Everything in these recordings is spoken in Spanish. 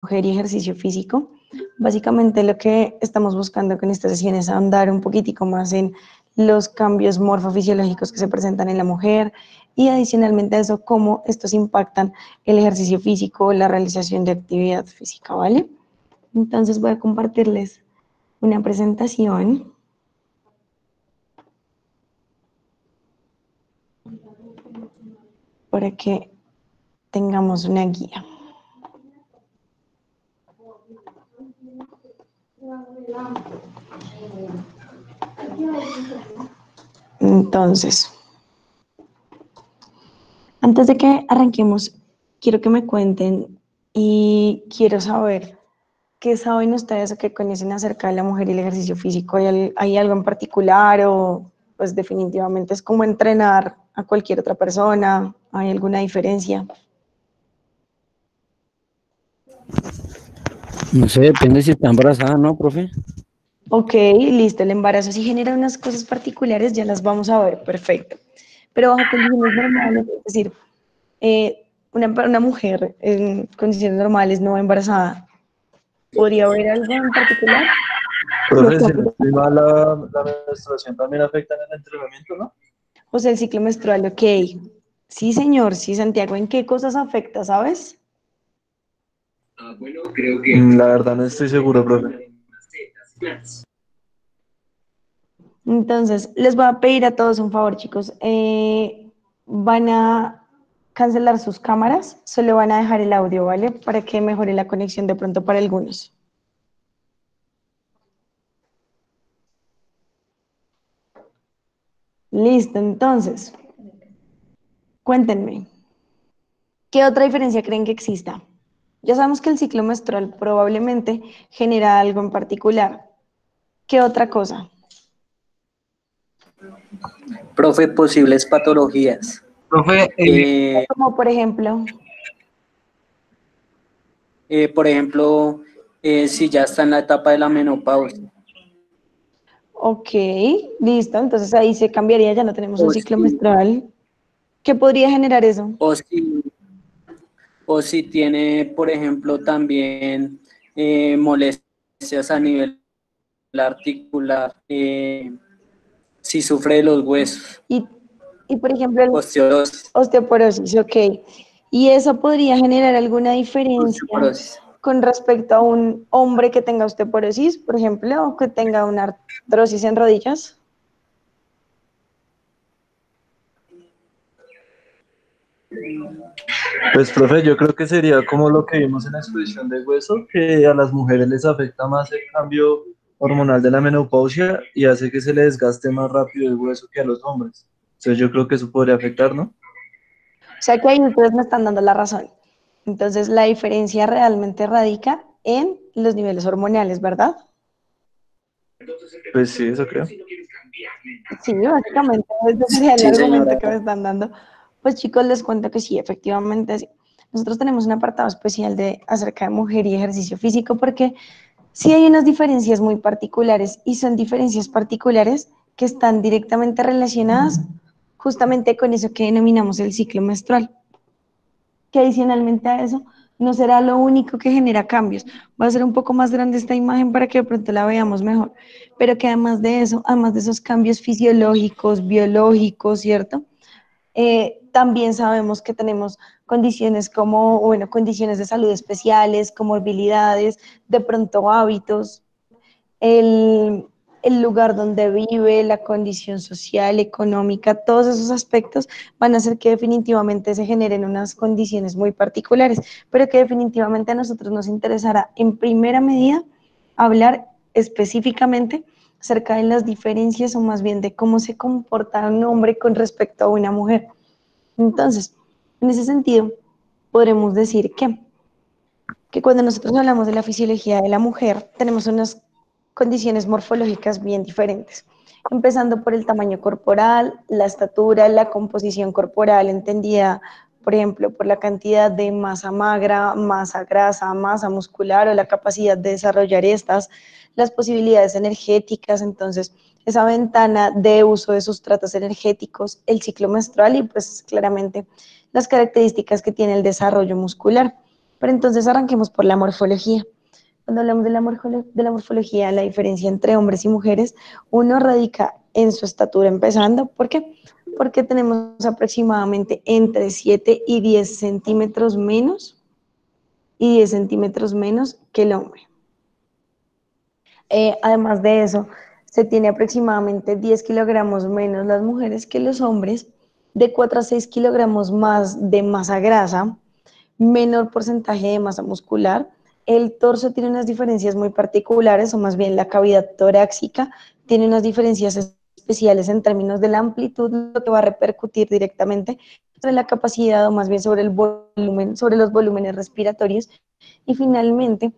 mujer y ejercicio físico. Básicamente lo que estamos buscando con esta sesión es ahondar un poquitico más en los cambios morfofisiológicos que se presentan en la mujer y adicionalmente a eso, cómo estos impactan el ejercicio físico, la realización de actividad física, ¿vale? Entonces voy a compartirles una presentación para que tengamos una guía. Entonces, antes de que arranquemos, quiero que me cuenten y quiero saber qué saben ustedes o qué conocen acerca de la mujer y el ejercicio físico. ¿Hay algo en particular o pues definitivamente es como entrenar a cualquier otra persona? ¿Hay alguna diferencia? No sé, depende si está embarazada, ¿no, profe? Ok, listo, el embarazo sí genera unas cosas particulares, ya las vamos a ver, perfecto. Pero bajo condiciones normales, es decir, una mujer en condiciones normales no embarazada, ¿podría haber algo en particular? Profe, si no estoy mal, la menstruación también afecta en el entrenamiento, ¿no? O sea, el ciclo menstrual, ok. Sí, señor, sí, Santiago, ¿en qué cosas afecta, sabes? Bueno, creo que La verdad no estoy seguro, profe. Entonces, les voy a pedir a todos un favor, chicos. Van a cancelar sus cámaras, solo van a dejar el audio, ¿vale? Para que mejore la conexión de pronto para algunos. Listo, entonces, cuéntenme, ¿qué otra diferencia creen que exista? Ya sabemos que el ciclo menstrual probablemente genera algo en particular. ¿Qué otra cosa? profe, posibles patologías. Profe, Como por ejemplo, Por ejemplo, si ya está en la etapa de la menopausia, ok, listo, entonces ahí se cambiaría, ya no tenemos un o ciclo si, menstrual. ¿Qué podría generar eso? o si, o si tiene, por ejemplo, también molestias a nivel articular, si sufre de los huesos, Y, y por ejemplo, osteoporosis, osteoporosis, ok. ¿Y eso podría generar alguna diferencia osteoporosis. con respecto a un hombre que tenga osteoporosis, por ejemplo, o que tenga una artrosis en rodillas? pues profe, yo creo que sería como lo que vimos en la exposición de hueso, que a las mujeres les afecta más el cambio hormonal de la menopausia y hace que se le desgaste más rápido el hueso que a los hombres. Entonces yo creo que eso podría afectar, ¿no? O sea que ahí ustedes me están dando la razón. Entonces, la diferencia realmente radica en los niveles hormonales, ¿verdad? Pues sí, eso creo. Sí, básicamente ese sería el Sí, argumento señora. que me están dando. Pues chicos, les cuento que sí, efectivamente sí. Nosotros tenemos un apartado especial de acerca de mujer y ejercicio físico porque sí hay unas diferencias muy particulares y son diferencias particulares que están directamente relacionadas justamente con eso que denominamos el ciclo menstrual, que adicionalmente a eso no será lo único que genera cambios. Va a ser un poco más grande esta imagen para que de pronto la veamos mejor, pero que además de eso, además de esos cambios fisiológicos, biológicos, ¿cierto? También sabemos que tenemos condiciones como, bueno, condiciones de salud especiales, comorbilidades, de pronto hábitos, el, el lugar donde vive, la condición social, económica, todos esos aspectos van a hacer que definitivamente se generen unas condiciones muy particulares, pero que definitivamente a nosotros nos interesará en primera medida hablar específicamente acerca de las diferencias o más bien de cómo se comporta un hombre con respecto a una mujer. Entonces, en ese sentido, podremos decir que cuando nosotros hablamos de la fisiología de la mujer, tenemos unas condiciones morfológicas bien diferentes, empezando por el tamaño corporal, la estatura, la composición corporal entendida, por ejemplo, por la cantidad de masa magra, masa grasa, masa muscular o la capacidad de desarrollar estas, las posibilidades energéticas, entonces esa ventana de uso de sustratos energéticos, el ciclo menstrual y pues claramente las características que tiene el desarrollo muscular. Pero entonces arranquemos por la morfología. Cuando hablamos de de la morfología, la diferencia entre hombres y mujeres, uno radica en su estatura empezando. ¿Por qué? Porque tenemos aproximadamente entre 7 y 10 centímetros menos que el hombre. Además de eso, se tiene aproximadamente 10 kilogramos menos las mujeres que los hombres, de 4 a 6 kilogramos más de masa grasa, menor porcentaje de masa muscular. El torso tiene unas diferencias muy particulares, o más bien la cavidad torácica tiene unas diferencias especiales en términos de la amplitud, lo que va a repercutir directamente sobre la capacidad, o más bien sobre el volumen, sobre los volúmenes respiratorios. Y finalmente,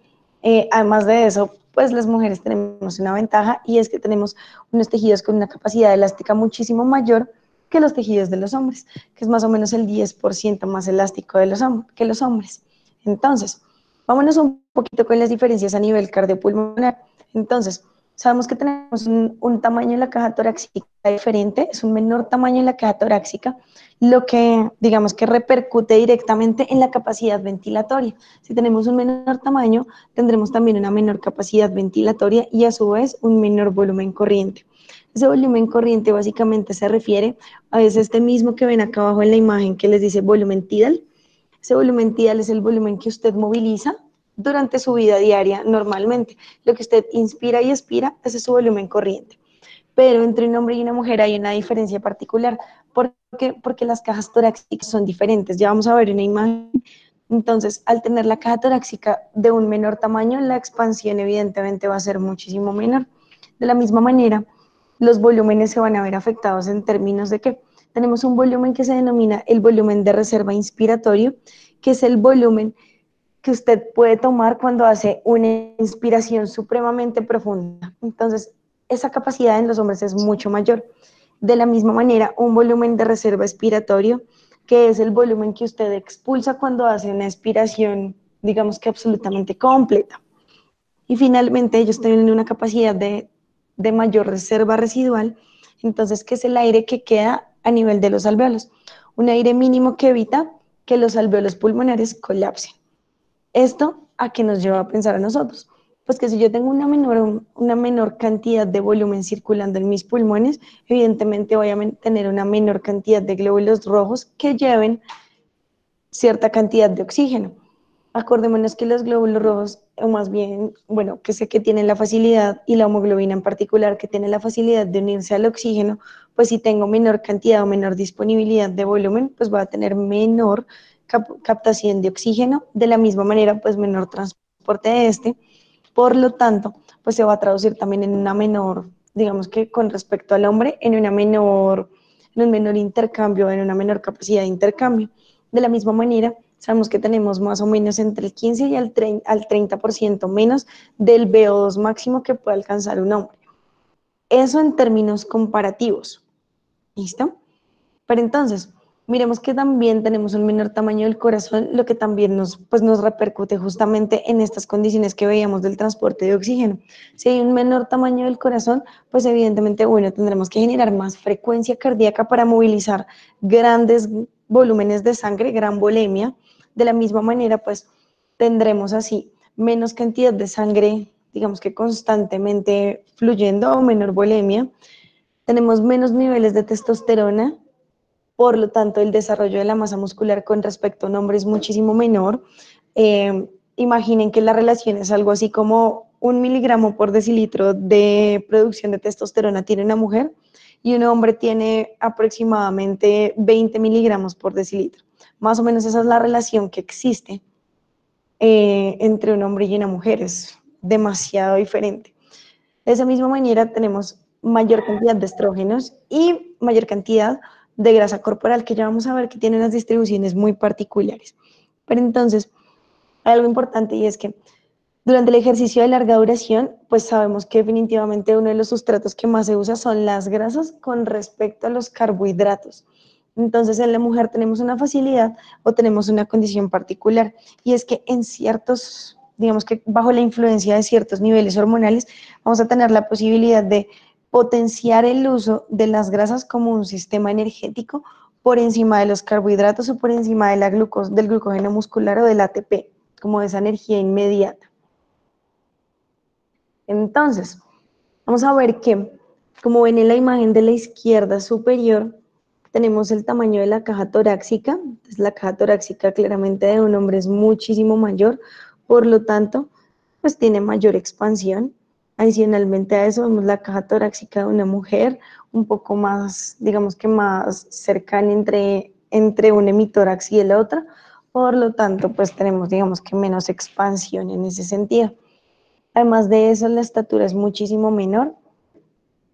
además de eso, pues las mujeres tenemos una ventaja, y es que tenemos unos tejidos con una capacidad elástica muchísimo mayor que los tejidos de los hombres, que es más o menos el 10% más elástico de que los hombres. Entonces, vámonos un poquito con las diferencias a nivel cardiopulmonar. Entonces, sabemos que tenemos un tamaño en la caja torácica diferente, es un menor tamaño en la caja torácica, lo que digamos que repercute directamente en la capacidad ventilatoria. Si tenemos un menor tamaño, tendremos también una menor capacidad ventilatoria y a su vez un menor volumen corriente. Ese volumen corriente básicamente se refiere a este mismo que ven acá abajo en la imagen que les dice volumen tidal. Ese volumen tidal es el volumen que usted moviliza durante su vida diaria normalmente. Lo que usted inspira y expira, ese es su volumen corriente. Pero entre un hombre y una mujer hay una diferencia particular. ¿Por qué? Porque las cajas torácicas son diferentes. Ya vamos a ver una imagen. Entonces, al tener la caja torácica de un menor tamaño, la expansión evidentemente va a ser muchísimo menor. De la misma manera, los volúmenes se van a ver afectados en términos de que tenemos un volumen que se denomina el volumen de reserva inspiratorio, que es el volumen que usted puede tomar cuando hace una inspiración supremamente profunda. Entonces, esa capacidad en los hombres es mucho mayor. De la misma manera, un volumen de reserva expiratorio, que es el volumen que usted expulsa cuando hace una expiración, digamos que absolutamente completa. Y finalmente, ellos tienen una capacidad de mayor reserva residual, entonces, que es el aire que queda a nivel de los alvéolos. Un aire mínimo que evita que los alvéolos pulmonares colapsen. ¿Esto a qué nos lleva a pensar a nosotros? Pues que si yo tengo una menor cantidad de volumen circulando en mis pulmones, evidentemente voy a tener una menor cantidad de glóbulos rojos que lleven cierta cantidad de oxígeno. Acordémonos que los glóbulos rojos, o más bien, bueno, que sé que tienen la facilidad, y la hemoglobina en particular, que tiene la facilidad de unirse al oxígeno, pues si tengo menor cantidad o menor disponibilidad de volumen, pues va a tener menor captación de oxígeno, de la misma manera, pues menor transporte de este, por lo tanto, pues se va a traducir también en una menor, digamos que con respecto al hombre, en un menor intercambio, en una menor capacidad de intercambio. De la misma manera, sabemos que tenemos más o menos entre el 15 y al 30% menos del VO2 máximo que puede alcanzar un hombre. Eso en términos comparativos. ¿Listo? Pero entonces, miremos que también tenemos un menor tamaño del corazón, lo que también nos repercute justamente en estas condiciones que veíamos del transporte de oxígeno. Si hay un menor tamaño del corazón, pues evidentemente, bueno, tendremos que generar más frecuencia cardíaca para movilizar grandes volúmenes de sangre, gran volemia. De la misma manera, pues tendremos así menos cantidad de sangre, digamos que constantemente fluyendo, o menor volemia. Tenemos menos niveles de testosterona, por lo tanto, el desarrollo de la masa muscular con respecto a un hombre es muchísimo menor. Imaginen que la relación es algo así como 1 miligramo por decilitro de producción de testosterona tiene una mujer, y un hombre tiene aproximadamente 20 miligramos por decilitro. Más o menos esa es la relación que existe entre un hombre y una mujer. Es demasiado diferente. De esa misma manera tenemos mayor cantidad de estrógenos y mayor cantidad de grasa corporal, que ya vamos a ver que tiene unas distribuciones muy particulares. Pero entonces, hay algo importante, y es que durante el ejercicio de larga duración, pues sabemos que definitivamente uno de los sustratos que más se usa son las grasas con respecto a los carbohidratos. Entonces, en la mujer tenemos una facilidad, o tenemos una condición particular, y es que en ciertos, digamos que bajo la influencia de ciertos niveles hormonales, vamos a tener la posibilidad de potenciar el uso de las grasas como un sistema energético por encima de los carbohidratos, o por encima de del glucógeno muscular o del ATP. como esa energía inmediata. Entonces, vamos a ver que, como ven en la imagen de la izquierda superior, tenemos el tamaño de la caja torácica. Entonces, la caja torácica claramente de un hombre es muchísimo mayor, por lo tanto, pues tiene mayor expansión. Adicionalmente a eso, vemos la caja torácica de una mujer un poco más, digamos que más cercana entre un hemitórax y el otro. Por lo tanto, pues tenemos, digamos que menos expansión en ese sentido. Además de eso, la estatura es muchísimo menor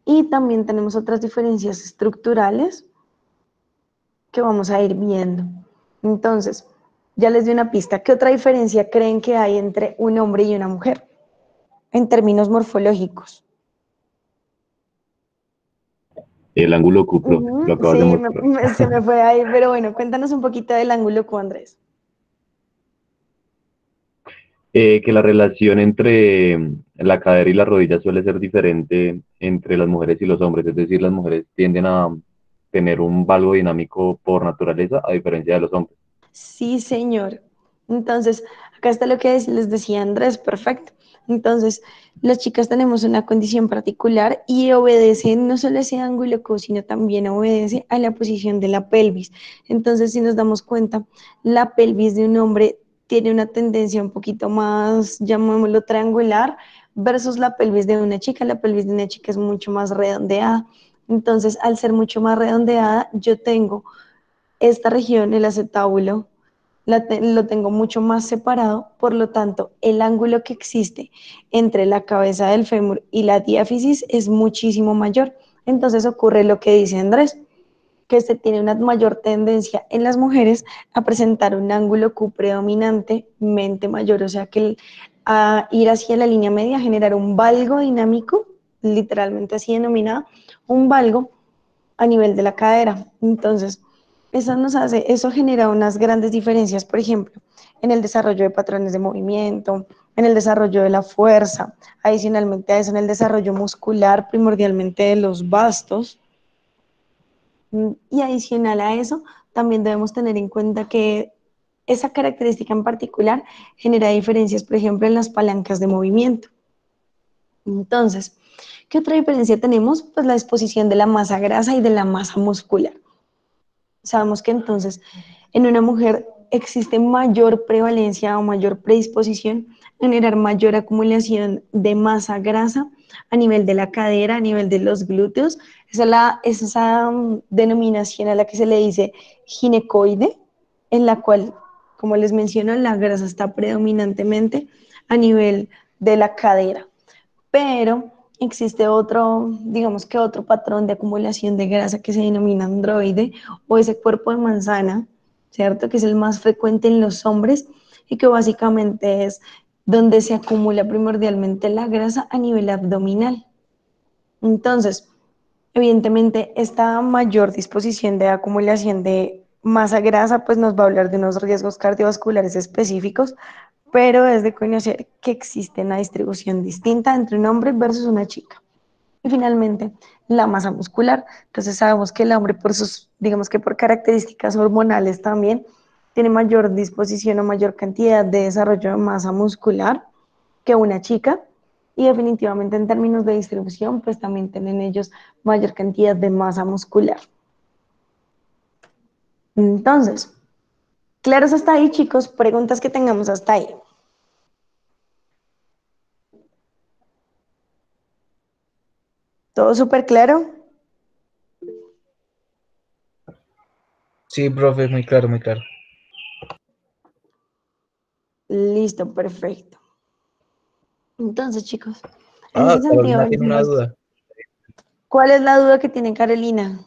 y también tenemos otras diferencias estructurales que vamos a ir viendo. Entonces, ya les di una pista. ¿Qué otra diferencia creen que hay entre un hombre y una mujer en términos morfológicos? El ángulo Q, profe, lo acabas de Sí, mostrar. se me fue ahí, pero bueno, cuéntanos un poquito del ángulo Q, Andrés. Que la relación entre la cadera y la rodilla suele ser diferente entre las mujeres y los hombres, es decir, las mujeres tienden a tener un valgo dinámico por naturaleza, a diferencia de los hombres. Sí, señor. Entonces, acá está lo que les decía Andrés, perfecto. Entonces, las chicas tenemos una condición particular y obedece no solo ese ángulo Q, sino también obedece a la posición de la pelvis. Entonces, si nos damos cuenta, la pelvis de un hombre tiene una tendencia un poquito más, llamémoslo triangular, versus la pelvis de una chica. La pelvis de una chica es mucho más redondeada. Entonces, al ser mucho más redondeada, yo tengo esta región, el acetábulo, lo tengo mucho más separado, por lo tanto, el ángulo que existe entre la cabeza del fémur y la diáfisis es muchísimo mayor. Entonces ocurre lo que dice Andrés, que se tiene una mayor tendencia en las mujeres a presentar un ángulo Q predominantemente mayor, o sea que a ir hacia la línea media, generar un valgo dinámico, literalmente así denominado, un valgo a nivel de la cadera. Entonces, eso genera unas grandes diferencias, por ejemplo, en el desarrollo de patrones de movimiento, en el desarrollo de la fuerza, adicionalmente a eso, en el desarrollo muscular, primordialmente de los bastos. Y adicional a eso, también debemos tener en cuenta que esa característica en particular genera diferencias, por ejemplo, en las palancas de movimiento. Entonces, ¿qué otra diferencia tenemos? Pues la disposición de la masa grasa y de la masa muscular. Sabemos que entonces en una mujer existe mayor prevalencia o mayor predisposición a generar mayor acumulación de masa grasa a nivel de la cadera, a nivel de los glúteos. Esa denominación a la que se le dice ginecoide, en la cual, como les menciono, la grasa está predominantemente a nivel de la cadera. Pero existe otro, digamos que otro patrón de acumulación de grasa que se denomina androide o ese cuerpo de manzana, ¿cierto? Que es el más frecuente en los hombres y que básicamente es donde se acumula primordialmente la grasa a nivel abdominal. Entonces, evidentemente, esta mayor disposición de acumulación de masa grasa, pues nos va a hablar de unos riesgos cardiovasculares específicos, pero es de conocer que existe una distribución distinta entre un hombre versus una chica. Y finalmente, la masa muscular. Entonces sabemos que el hombre por sus, digamos que por características hormonales también, tiene mayor disposición o mayor cantidad de desarrollo de masa muscular que una chica. Y definitivamente en términos de distribución, pues también tienen ellos mayor cantidad de masa muscular. Entonces, ¿claros hasta ahí, chicos? Preguntas que tengamos hasta ahí. ¿Todo súper claro? Sí, profe, muy claro, muy claro. Listo, perfecto. Entonces, chicos, en ese sentido, Carolina tiene una duda. ¿cuál es la duda que tiene Carolina?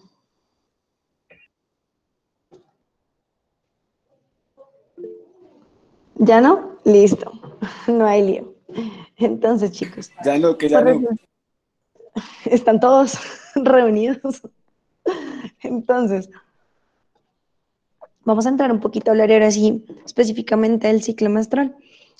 ¿Ya no? Listo, no hay lío. Entonces, chicos, Ya no, que ya pues no. están todos reunidos. Entonces, vamos a entrar un poquito a hablar ahora sí específicamente del ciclo menstrual.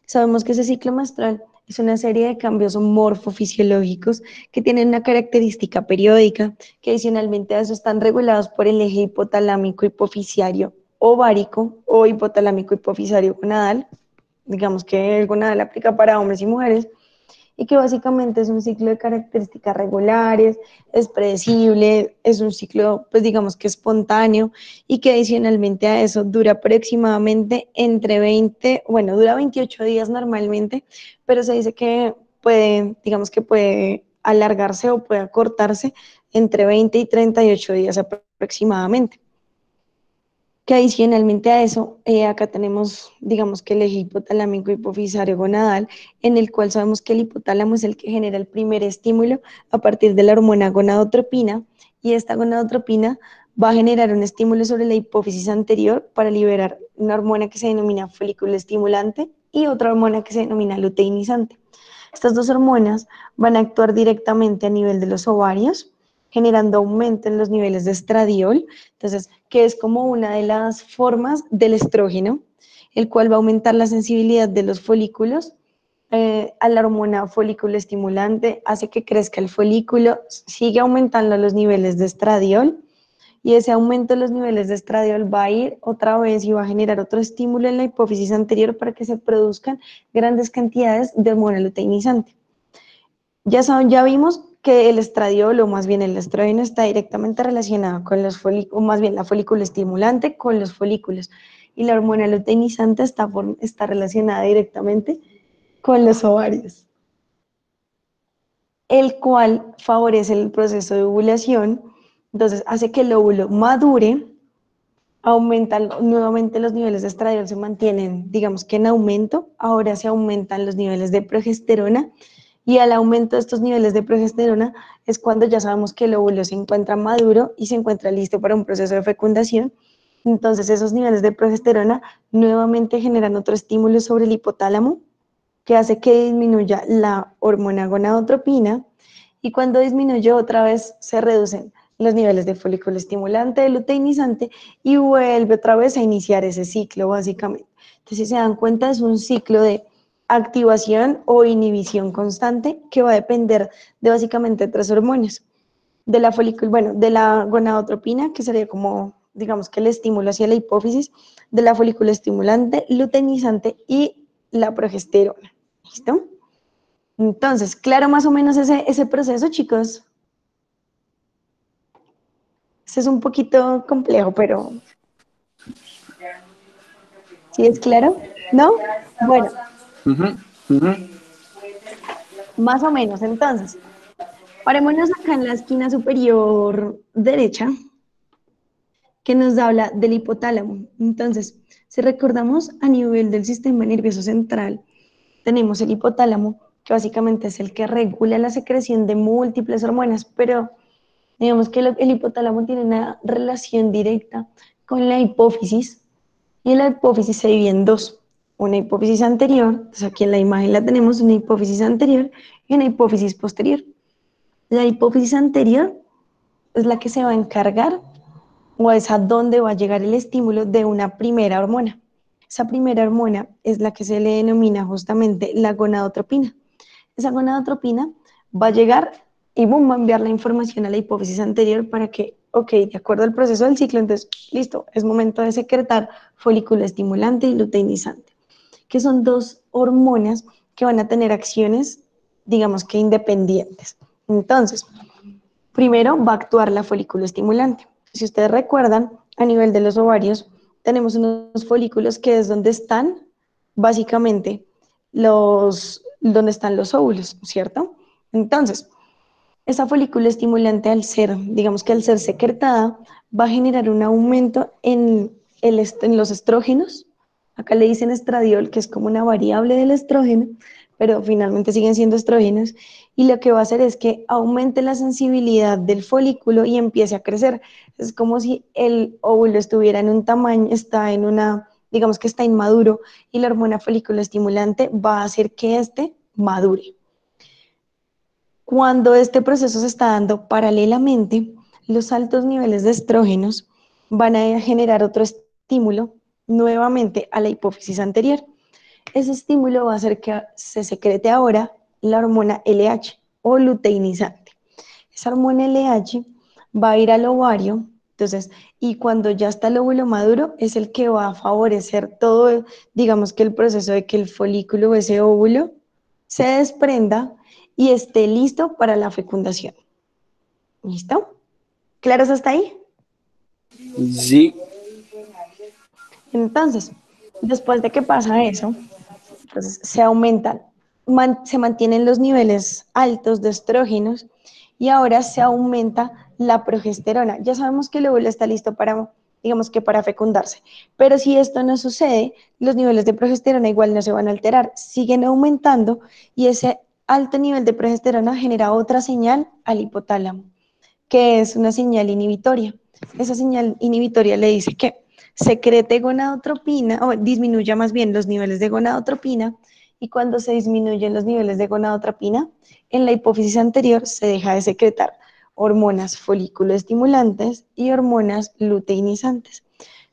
Sabemos que ese ciclo menstrual es una serie de cambios morfofisiológicos que tienen una característica periódica, que adicionalmente a eso están regulados por el eje hipotalámico hipoficiario ovárico o hipotalámico hipofisario gonadal. digamos que el gonadal aplica para hombres y mujeres, y que básicamente es un ciclo de características regulares, es predecible, es un ciclo, pues digamos que espontáneo, y que adicionalmente a eso dura aproximadamente entre 20, bueno, dura 28 días normalmente, pero se dice que puede, digamos que puede alargarse o puede acortarse entre 20 y 38 días aproximadamente. Que adicionalmente a eso, acá tenemos, digamos que el eje hipotalámico hipofisario gonadal, en el cual sabemos que el hipotálamo es el que genera el primer estímulo a partir de la hormona gonadotropina, y esta gonadotropina va a generar un estímulo sobre la hipófisis anterior para liberar una hormona que se denomina folículo estimulante y otra hormona que se denomina luteinizante. Estas dos hormonas van a actuar directamente a nivel de los ovarios, generando aumento en los niveles de estradiol, entonces, que es como una de las formas del estrógeno, el cual va a aumentar la sensibilidad de los folículos a la hormona folículo estimulante, hace que crezca el folículo, sigue aumentando los niveles de estradiol, y ese aumento de los niveles de estradiol va a ir otra vez y va a generar otro estímulo en la hipófisis anterior para que se produzcan grandes cantidades de hormona luteinizante. Ya vimos que el estradiol, o más bien el estrógeno, está directamente relacionado con los folículos, o más bien la folículo estimulante con los folículos, y la hormona luteinizante está relacionada directamente con los ovarios, el cual favorece el proceso de ovulación, entonces hace que el óvulo madure, aumentan nuevamente los niveles de estradiol, se mantienen, digamos que en aumento, ahora se aumentan los niveles de progesterona, y al aumento de estos niveles de progesterona es cuando ya sabemos que el óvulo se encuentra maduro y se encuentra listo para un proceso de fecundación. Entonces esos niveles de progesterona nuevamente generan otro estímulo sobre el hipotálamo que hace que disminuya la hormona gonadotropina, y cuando disminuye otra vez se reducen los niveles de folículo estimulante, de luteinizante, y vuelve otra vez a iniciar ese ciclo básicamente. Entonces, si se dan cuenta, es un ciclo de activación o inhibición constante que va a depender de básicamente tres hormonas. De la folículo, bueno, de la gonadotropina, que sería como, digamos que el estímulo hacia la hipófisis, de la folículo estimulante, luteinizante y la progesterona. ¿Listo? Entonces, claro, más o menos ese proceso, chicos. Este es un poquito complejo, pero ¿sí es claro? ¿No? Bueno, Ujú, ujú. más o menos. Entonces, parémonos acá en la esquina superior derecha, que nos habla del hipotálamo. Entonces, si recordamos a nivel del sistema nervioso central, tenemos el hipotálamo, que básicamente es el que regula la secreción de múltiples hormonas, pero digamos que el hipotálamo tiene una relación directa con la hipófisis, y la hipófisis se divide en dos: una hipófisis anterior, entonces aquí en la imagen la tenemos, una hipófisis anterior y una hipófisis posterior. La hipófisis anterior es la que se va a encargar, o es a donde va a llegar el estímulo de una primera hormona. Esa primera hormona es la que se le denomina justamente la gonadotropina. Esa gonadotropina va a llegar y boom, va a enviar la información a la hipófisis anterior para que, ok, de acuerdo al proceso del ciclo, entonces, listo, es momento de secretar folículo estimulante y luteinizante, que son dos hormonas que van a tener acciones, digamos que independientes. Entonces, primero va a actuar la folículo estimulante. Si ustedes recuerdan, a nivel de los ovarios tenemos unos folículos que es donde están básicamente donde están los óvulos, ¿cierto? Entonces, esa folícula estimulante, al ser, digamos que al ser secretada, va a generar un aumento en los estrógenos. Acá le dicen estradiol, que es como una variable del estrógeno, pero finalmente siguen siendo estrógenos. Y lo que va a hacer es que aumente la sensibilidad del folículo y empiece a crecer. Es como si el óvulo estuviera en un tamaño, está en una, digamos que está inmaduro, y la hormona folículo estimulante va a hacer que éste madure. Cuando este proceso se está dando paralelamente, los altos niveles de estrógenos van a generar otro estímulo nuevamente a la hipófisis anterior. Ese estímulo va a hacer que se secrete ahora la hormona LH o luteinizante. Esa hormona LH va a ir al ovario, Entonces, y cuando ya está el óvulo maduro, es el que va a favorecer todo, digamos que el proceso de que el folículo o ese óvulo se desprenda y esté listo para la fecundación. ¿Listo? ¿Claros hasta ahí? Sí. Entonces, después de que pasa eso, entonces se aumentan, se mantienen los niveles altos de estrógenos y ahora se aumenta la progesterona. Ya sabemos que el óvulo está listo para, digamos que para fecundarse, pero si esto no sucede, los niveles de progesterona igual no se van a alterar, siguen aumentando y ese alto nivel de progesterona genera otra señal al hipotálamo, que es una señal inhibitoria. Esa señal inhibitoria le dice que secrete gonadotropina, o disminuya más bien los niveles de gonadotropina, y cuando se disminuyen los niveles de gonadotropina, en la hipófisis anterior se deja de secretar hormonas folículo estimulantes y hormonas luteinizantes.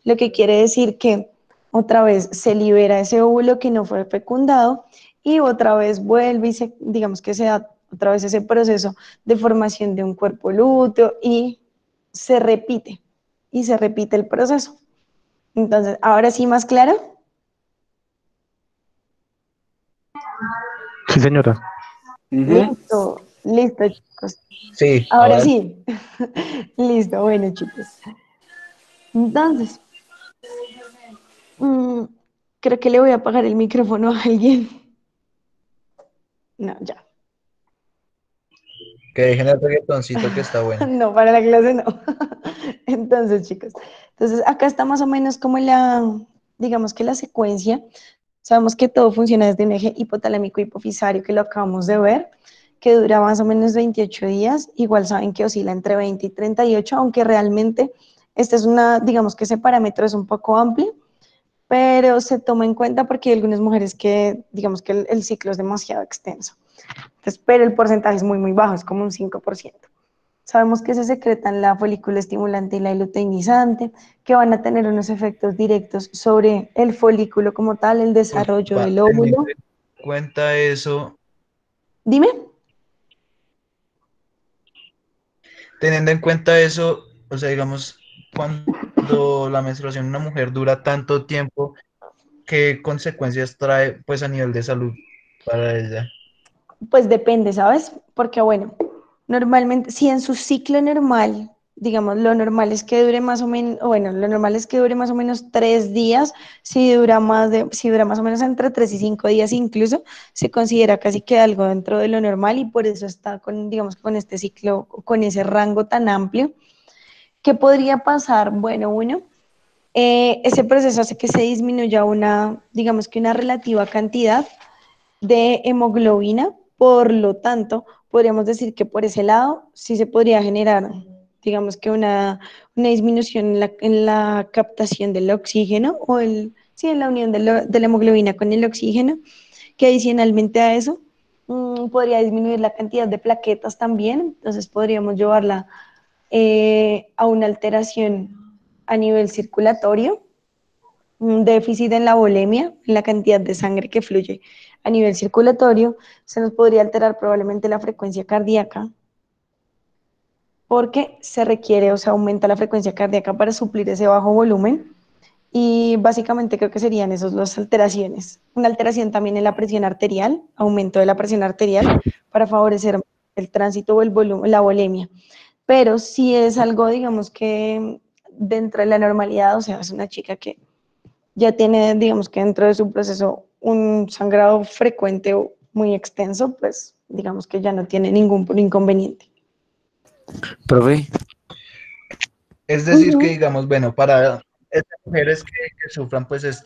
Lo que quiere decir que otra vez se libera ese óvulo que no fue fecundado y otra vez vuelve y digamos que se da otra vez ese proceso de formación de un cuerpo lúteo y se repite el proceso. Entonces, ahora sí, más claro. Sí, señora. Listo, listo, chicos. Sí, Ahora sí. Listo, bueno, chicos. Entonces, creo que le voy a apagar el micrófono a alguien. No, ya. que dejen el reggaetoncito que está bueno. No, para la clase no. Entonces, chicos, entonces acá está más o menos como digamos que la secuencia. Sabemos que todo funciona desde un eje hipotalámico hipofisario, que lo acabamos de ver, que dura más o menos 28 días. Igual saben que oscila entre 20 y 38, aunque realmente este es digamos que ese parámetro es un poco amplio, pero se toma en cuenta porque hay algunas mujeres que, digamos que el ciclo es demasiado extenso. Entonces, pero el porcentaje es muy, muy bajo, es como un 5%. Sabemos que se secretan la folícula estimulante y la luteinizante, que van a tener unos efectos directos sobre el folículo como tal, el desarrollo Disculpa, del óvulo. en cuenta eso, Dime. teniendo en cuenta eso, o sea, digamos, cuando la menstruación en una mujer dura tanto tiempo, ¿qué consecuencias trae, pues, a nivel de salud para ella? Pues depende, ¿sabes? Porque bueno, normalmente, si en su ciclo normal, digamos, lo normal es que dure más o menos, bueno, lo normal es que dure más o menos 3 días, si dura más o menos entre 3 y 5 días incluso, se considera casi que algo dentro de lo normal y por eso está con, digamos, con este ciclo, con ese rango tan amplio. ¿Qué podría pasar? Bueno, ese proceso hace que se disminuya digamos que una relativa cantidad de hemoglobina, por lo tanto, podríamos decir que por ese lado sí se podría generar, digamos que una disminución en la captación del oxígeno sí, en la unión de la hemoglobina con el oxígeno, que adicionalmente a eso podría disminuir la cantidad de plaquetas también, entonces podríamos llevarla a una alteración a nivel circulatorio, un déficit en la volemia, en la cantidad de sangre que fluye a nivel circulatorio, se nos podría alterar probablemente la frecuencia cardíaca, porque se requiere o se aumenta la frecuencia cardíaca para suplir ese bajo volumen. Y básicamente creo que serían esas las alteraciones. Una alteración también en la presión arterial, aumento de la presión arterial para favorecer el tránsito o el volumen, la volemia. Pero si es algo, digamos que dentro de la normalidad, o sea, es una chica que ya tiene, digamos que dentro de su proceso, un sangrado frecuente o muy extenso, pues digamos que ya no tiene ningún inconveniente. Profe, Es decir, que digamos, bueno, para estas mujeres que sufran, pues,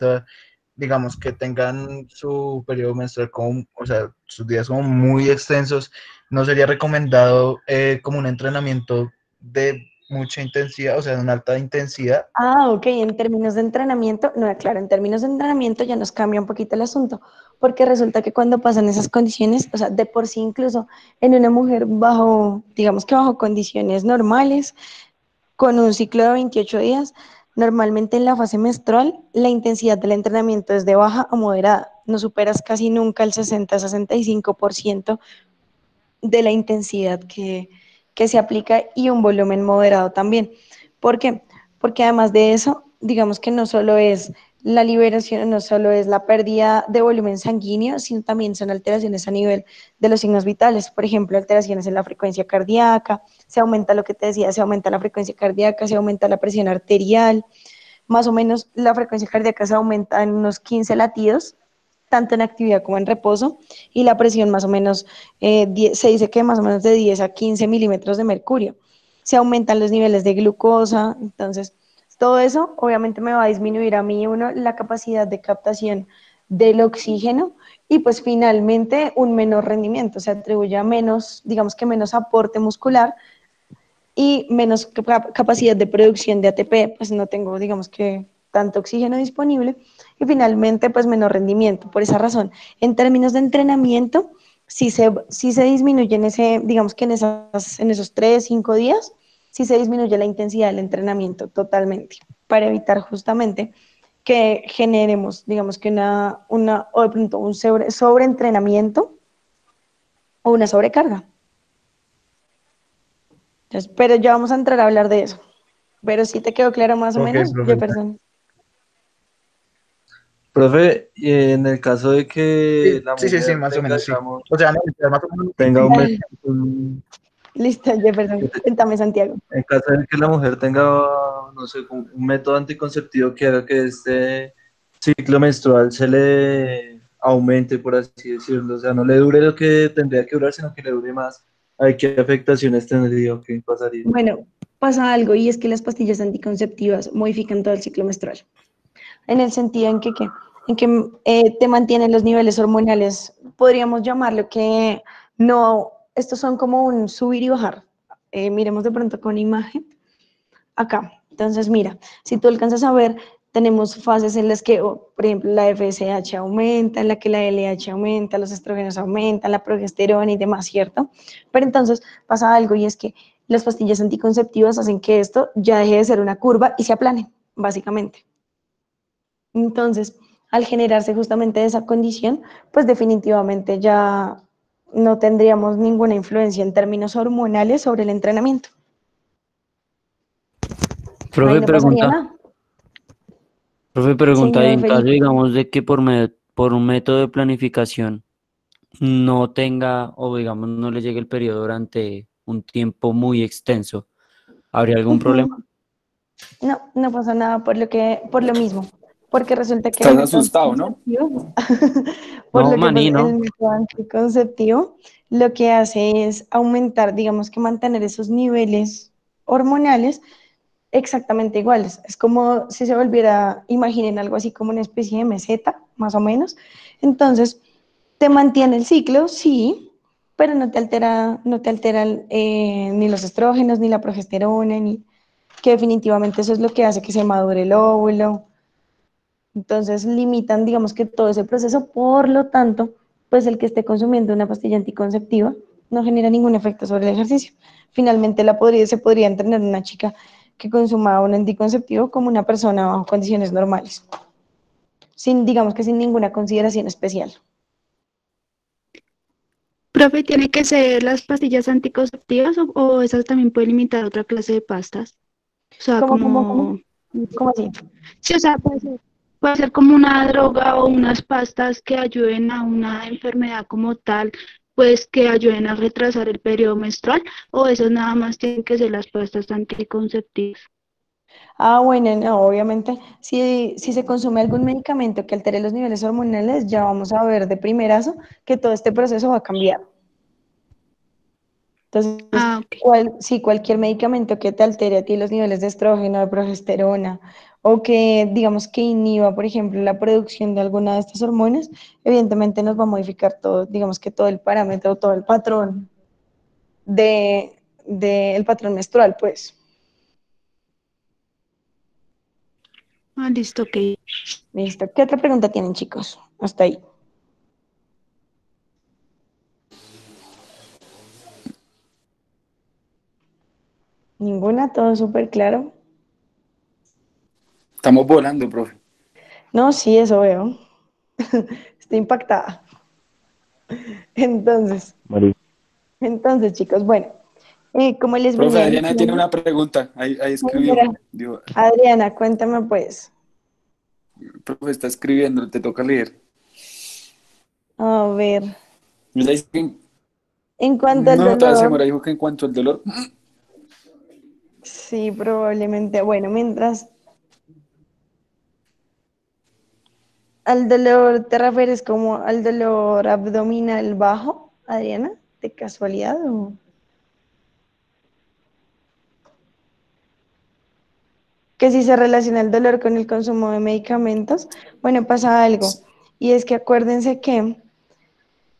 digamos, que tengan su periodo menstrual como, o sea, sus días como muy extensos, ¿no sería recomendado como un entrenamiento de mucha intensidad, o sea, de una alta intensidad? Ok, en términos de entrenamiento, no, claro, en términos de entrenamiento ya nos cambia un poquito el asunto, porque resulta que cuando pasan esas condiciones, o sea, de por sí incluso en una mujer digamos que bajo condiciones normales, con un ciclo de 28 días, normalmente en la fase menstrual, la intensidad del entrenamiento es de baja a moderada, no superas casi nunca el 60-65% de la intensidad que se aplica y un volumen moderado también. ¿Por qué? Porque además de eso, digamos que no solo es la liberación, no solo es la pérdida de volumen sanguíneo, sino también son alteraciones a nivel de los signos vitales. Por ejemplo, alteraciones en la frecuencia cardíaca, se aumenta lo que te decía, se aumenta la frecuencia cardíaca, se aumenta la presión arterial, más o menos la frecuencia cardíaca se aumenta en unos 15 latidos, tanto en actividad como en reposo, y la presión más o menos, se dice que más o menos de 10 a 15 milímetros de mercurio. Se aumentan los niveles de glucosa, entonces todo eso obviamente me va a disminuir a mí, uno, la capacidad de captación del oxígeno y pues finalmente un menor rendimiento, se atribuye a menos, digamos que menos aporte muscular y menos capacidad de producción de ATP, pues no tengo, digamos que, tanto oxígeno disponible y finalmente, pues menor rendimiento. Por esa razón, en términos de entrenamiento, si se disminuye en ese, digamos que en esos 3, 5 días, si se disminuye la intensidad del entrenamiento totalmente, para evitar justamente que generemos, digamos que o de pronto un sobreentrenamiento o una sobrecarga. Entonces, pero ya vamos a entrar a hablar de eso. Pero sí te quedó claro más o Ok, menos, profe. Jefferson. Profe, y en el caso de que la Sí, mujer más o tenga, menos, sí. digamos, O sea, no, más o menos. tenga Ay, listo, Jefferson. Cuéntame, Santiago. en caso de que la mujer tenga, no sé, un método anticonceptivo que haga que este ciclo menstrual se le aumente, por así decirlo, o sea, no le dure lo que tendría que durar, sino que le dure más. ¿Hay qué afectaciones tendría o qué pasaría? Bueno, pasa algo y es que las pastillas anticonceptivas modifican todo el ciclo menstrual. En el sentido en que te mantienen los niveles hormonales, podríamos llamarlo que no, estos son como un subir y bajar. Miremos de pronto con imagen. Acá. Entonces, mira, si tú alcanzas a ver, tenemos fases en las que, por ejemplo, la FSH aumenta, en la que la LH aumenta, los estrógenos aumentan, la progesterona y demás, ¿cierto? Pero entonces pasa algo y es que las pastillas anticonceptivas hacen que esto ya deje de ser una curva y se aplane, básicamente. Entonces, al generarse justamente esa condición, pues definitivamente ya no tendríamos ninguna influencia en términos hormonales sobre el entrenamiento. Ahí Profe no pasaría pregunta, nada. profe pregunta, y Señor en caso, Felipe. digamos, de que por un método de planificación no tenga o digamos no le llegue el periodo durante un tiempo muy extenso, ¿habría algún problema? Ujú. No, no pasa nada por lo mismo, porque resulta que el Estás método asustado, ¿no? anticonceptivo, por No, lo que pues, maní, el ¿no? método anticonceptivo lo que hace es aumentar, digamos que mantener esos niveles hormonales exactamente iguales. Es como si se volviera, imaginen algo así como una especie de meseta, más o menos. Entonces, te mantiene el ciclo, sí, pero no te alteran ni los estrógenos, ni la progesterona, ni que definitivamente eso es lo que hace que se madure el óvulo. Entonces limitan, digamos que todo ese proceso, por lo tanto, pues el que esté consumiendo una pastilla anticonceptiva no genera ningún efecto sobre el ejercicio. Finalmente se podría entrenar una chica que consuma un anticonceptivo como una persona bajo condiciones normales, sin, digamos que sin ninguna consideración especial. Profe, ¿tiene que ser las pastillas anticonceptivas o esas también pueden limitar otra clase de pastas? O sea, ¿Cómo, cómo, cómo? como, ¿Cómo así? sí, o sea, puede ser como una droga o unas pastas que ayuden a una enfermedad como tal, pues que ayuden a retrasar el periodo menstrual, o esas nada más tienen que ser las pastas anticonceptivas. Ah, bueno, no, obviamente, si se consume algún medicamento que altere los niveles hormonales, ya vamos a ver de primerazo que todo este proceso va a cambiar. Entonces, Ah, ok. si cualquier medicamento que te altere a ti los niveles de estrógeno, de progesterona, o que digamos que inhiba, por ejemplo, la producción de alguna de estas hormonas, evidentemente nos va a modificar todo, digamos que todo el parámetro, todo el patrón el patrón menstrual, pues. Ah, listo, ok. Listo. ¿Qué otra pregunta tienen, chicos? Hasta ahí. Ninguna, todo súper claro. Estamos volando, profe. No, sí, eso veo. Estoy impactada. Entonces, María. entonces, chicos, bueno, Como les Profe, venía Adriana tiene diciendo, una pregunta. Ahí escribió. señora Digo, Adriana, cuéntame pues. profe, está escribiendo, te toca leer. A ver, Ella dice que en cuanto al no, toda dolor, segura dijo que en cuanto al dolor. sí, probablemente. Bueno, mientras al dolor te refieres como al dolor abdominal bajo, Adriana, de casualidad o que si se relaciona el dolor con el consumo de medicamentos, bueno, pasa algo. Y es que acuérdense que,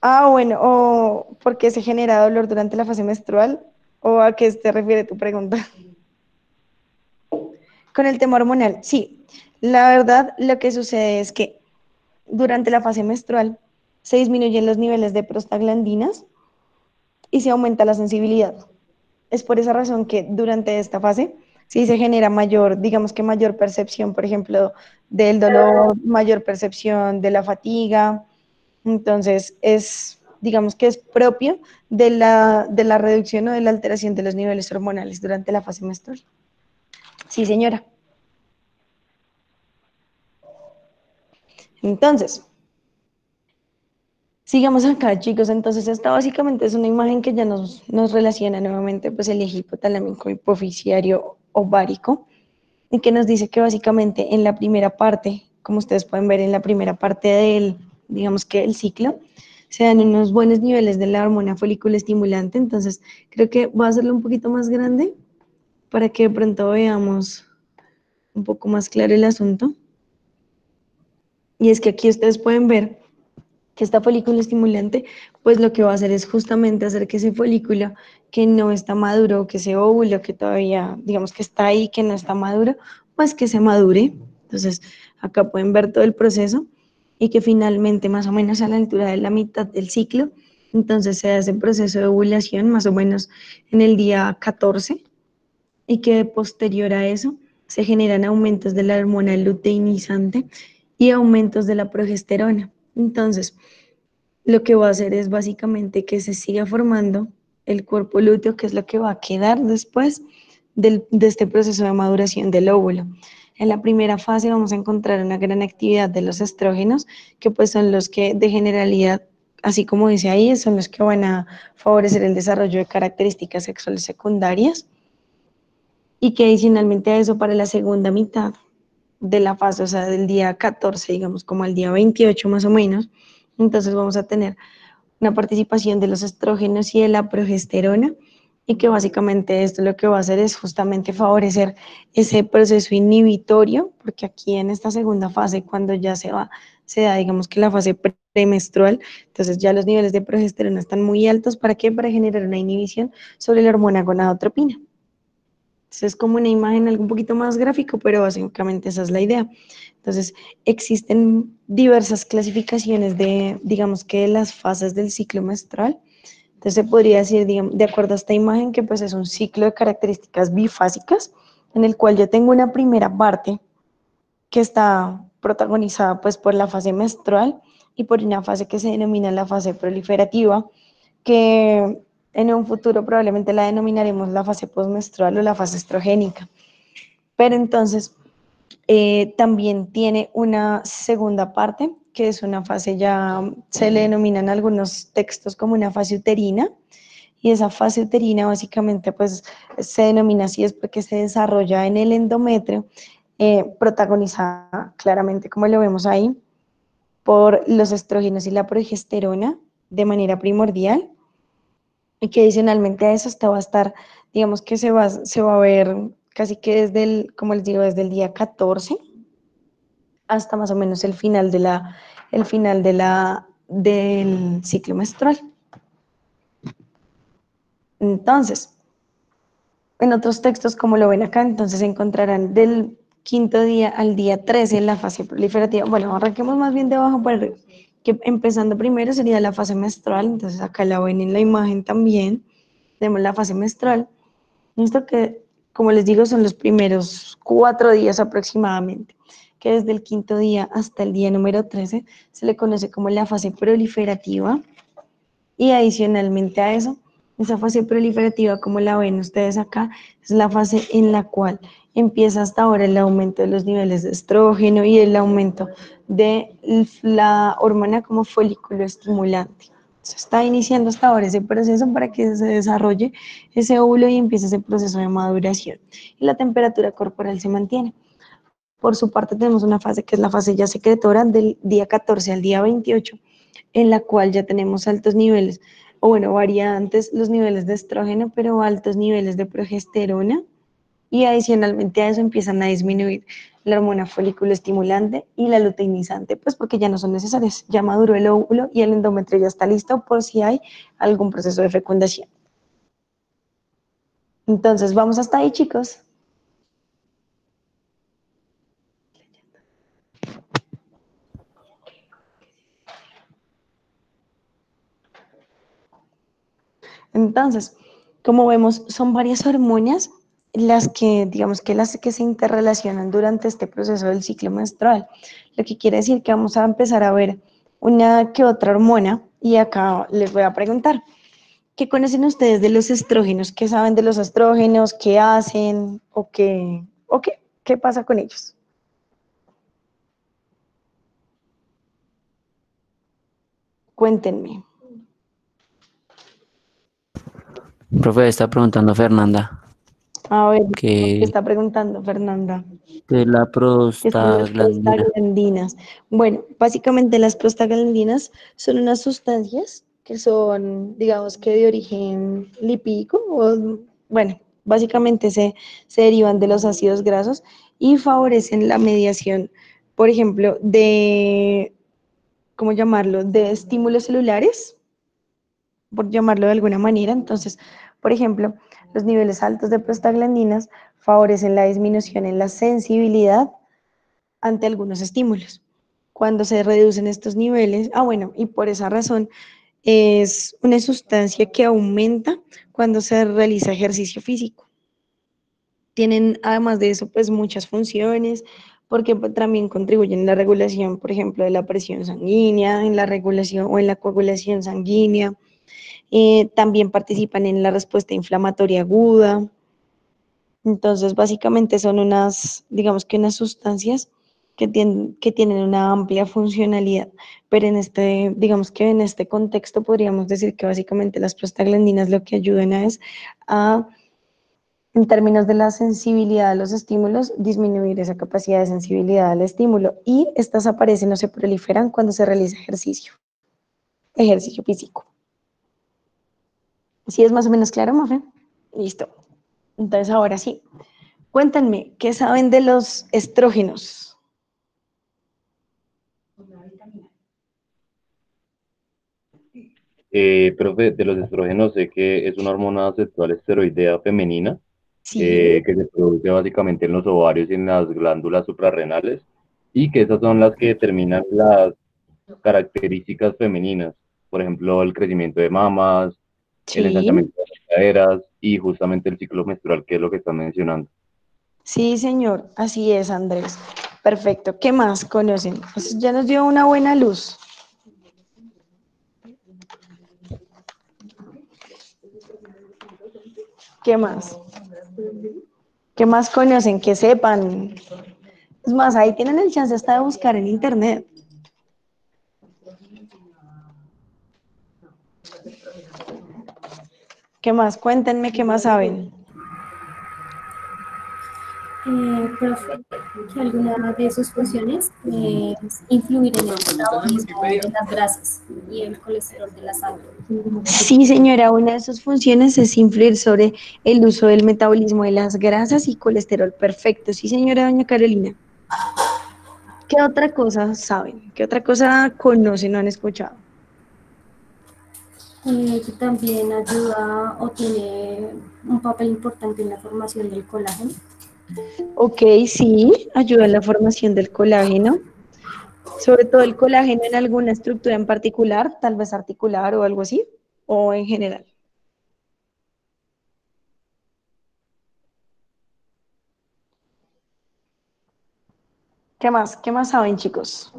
bueno, o porque se genera dolor durante la fase menstrual, o a qué te refiere tu pregunta. Con el tema hormonal, sí. La verdad, lo que sucede es que durante la fase menstrual se disminuyen los niveles de prostaglandinas y se aumenta la sensibilidad. Es por esa razón que durante esta fase sí se genera mayor, digamos que mayor percepción, por ejemplo, del dolor, mayor percepción de la fatiga. Entonces, digamos que es propio de la reducción o de la alteración de los niveles hormonales durante la fase menstrual. Sí, señora. Entonces, sigamos acá, chicos. Entonces, esta básicamente es una imagen que ya nos relaciona nuevamente pues el eje hipotalámico hipoficiario ovárico y que nos dice que básicamente en la primera parte, como ustedes pueden ver en la primera parte del, digamos que el ciclo, se dan unos buenos niveles de la hormona folículo estimulante. Entonces, creo que voy a hacerlo un poquito más grande para que de pronto veamos un poco más claro el asunto. Y es que aquí ustedes pueden ver que esta folícula estimulante, pues lo que va a hacer es justamente hacer que ese folículo que no está maduro, que ese óvulo que todavía, digamos que está ahí, que no está maduro, pues que se madure. Entonces, acá pueden ver todo el proceso y que finalmente, más o menos a la altura de la mitad del ciclo, entonces se hace el proceso de ovulación más o menos en el día 14 y que posterior a eso se generan aumentos de la hormona luteinizante y aumentos de la progesterona. Entonces, lo que va a hacer es básicamente que se siga formando el cuerpo lúteo, que es lo que va a quedar después de este proceso de maduración del óvulo. En la primera fase vamos a encontrar una gran actividad de los estrógenos, que pues son los que de generalidad, así como dice ahí, son los que van a favorecer el desarrollo de características sexuales secundarias y que adicionalmente a eso para la segunda mitad de la fase, o sea, del día 14, digamos, como al día 28 más o menos, entonces vamos a tener una participación de los estrógenos y de la progesterona, y que básicamente esto lo que va a hacer es justamente favorecer ese proceso inhibitorio, porque aquí en esta segunda fase, cuando ya se da, digamos que la fase premenstrual, entonces ya los niveles de progesterona están muy altos. ¿Para qué? Para generar una inhibición sobre la hormona gonadotropina. Entonces es como una imagen algo un poquito más gráfico, pero básicamente esa es la idea. Entonces existen diversas clasificaciones de, digamos que de las fases del ciclo menstrual. Entonces se podría decir, digamos, de acuerdo a esta imagen, que pues es un ciclo de características bifásicas, en el cual yo tengo una primera parte que está protagonizada pues por la fase menstrual y por una fase que se denomina la fase proliferativa, que en un futuro probablemente la denominaremos la fase postmenstrual o la fase estrogénica. Pero entonces también tiene una segunda parte, que es una fase ya, se le denominan algunos textos como una fase uterina, y esa fase uterina básicamente pues se denomina así es porque se desarrolla en el endometrio, protagonizada claramente como lo vemos ahí por los estrógenos y la progesterona de manera primordial, y que adicionalmente a eso esta va a estar, digamos que se va a ver casi que desde el, como les digo, desde el día 14 hasta más o menos del ciclo menstrual. Entonces, en otros textos, como lo ven acá, entonces encontrarán del quinto día al día 13 en la fase proliferativa. Bueno, arranquemos más bien de abajo para arriba, que empezando primero sería la fase menstrual. Entonces acá la ven en la imagen también, tenemos la fase menstrual. Esto que, como les digo, son los primeros 4 días aproximadamente, que desde el quinto día hasta el día número 13 se le conoce como la fase proliferativa, y adicionalmente a eso Esa fase proliferativa, como la ven ustedes acá, es la fase en la cual empieza hasta ahora el aumento de los niveles de estrógeno y el aumento de la hormona como folículo estimulante. Se está iniciando hasta ahora ese proceso para que se desarrolle ese óvulo y empiece ese proceso de maduración. Y la temperatura corporal se mantiene. Por su parte, tenemos una fase que es la fase ya secretora del día 14 al día 28, en la cual ya tenemos altos niveles, o bueno, variantes los niveles de estrógeno, pero altos niveles de progesterona, y adicionalmente a eso empiezan a disminuir la hormona folículo estimulante y la luteinizante, pues porque ya no son necesarias, ya maduró el óvulo y el endometrio ya está listo por si hay algún proceso de fecundación. Entonces, vamos hasta ahí, chicos. Entonces, como vemos, son varias hormonas las que, digamos que las que se interrelacionan durante este proceso del ciclo menstrual. Lo que quiere decir que vamos a empezar a ver una que otra hormona y acá les voy a preguntar, ¿qué conocen ustedes de los estrógenos? ¿Qué saben de los estrógenos? ¿Qué hacen? ¿Qué pasa con ellos? Cuéntenme. Profe, está preguntando Fernanda A ver, ¿qué que está preguntando Fernanda? de la ¿Qué son las prostaglandina. prostaglandinas? Bueno, básicamente las prostaglandinas son unas sustancias que son, digamos que de origen lipídico, o bueno, básicamente se derivan de los ácidos grasos y favorecen la mediación, por ejemplo, de, ¿cómo llamarlo?, de estímulos celulares, por llamarlo de alguna manera. Entonces, por ejemplo, los niveles altos de prostaglandinas favorecen la disminución en la sensibilidad ante algunos estímulos. Cuando se reducen estos niveles, bueno, y por esa razón es una sustancia que aumenta cuando se realiza ejercicio físico. Tienen, además de eso, pues muchas funciones, porque también contribuyen en la regulación, por ejemplo, de la presión sanguínea, en la regulación o en la coagulación sanguínea. También participan en la respuesta inflamatoria aguda. Entonces, básicamente son unas, digamos que unas sustancias que tienen una amplia funcionalidad, pero en este, digamos que en este contexto podríamos decir que básicamente las prostaglandinas lo que ayudan es a, en términos de la sensibilidad a los estímulos, disminuir esa capacidad de sensibilidad al estímulo, y estas aparecen o se proliferan cuando se realiza ejercicio físico. ¿Sí es más o menos claro, Mafe? Listo. Entonces, ahora sí, cuéntenme, ¿qué saben de los estrógenos? Profe, de los estrógenos sé que es una hormona sexual esteroidea femenina Sí, que se produce básicamente en los ovarios y en las glándulas suprarrenales y que esas son las que determinan las características femeninas, por ejemplo, el crecimiento de mamas, el sí, ensanchamiento de las caderas y justamente el ciclo menstrual, que es lo que están mencionando. sí, señor, así es, Andrés. Perfecto. ¿Qué más conocen? Pues ya nos dio una buena luz. ¿Qué más? ¿Qué más conocen? Que sepan. Es más, ahí tienen el chance hasta de buscar en internet. ¿Qué más? Cuéntenme qué más saben. Profe, que alguna de sus funciones es influir en el metabolismo de las grasas y el colesterol de la sangre. Sí, señora, una de sus funciones es influir sobre el uso del metabolismo de las grasas y colesterol. Perfecto. Sí, señora doña Carolina. ¿Qué otra cosa saben? ¿Qué otra cosa conocen o han escuchado? Que también ayuda o tiene un papel importante en la formación del colágeno. Ok, sí, ayuda en la formación del colágeno, sobre todo el colágeno en alguna estructura en particular, tal vez articular o algo así, o en general. ¿Qué más? ¿Qué más saben, chicos?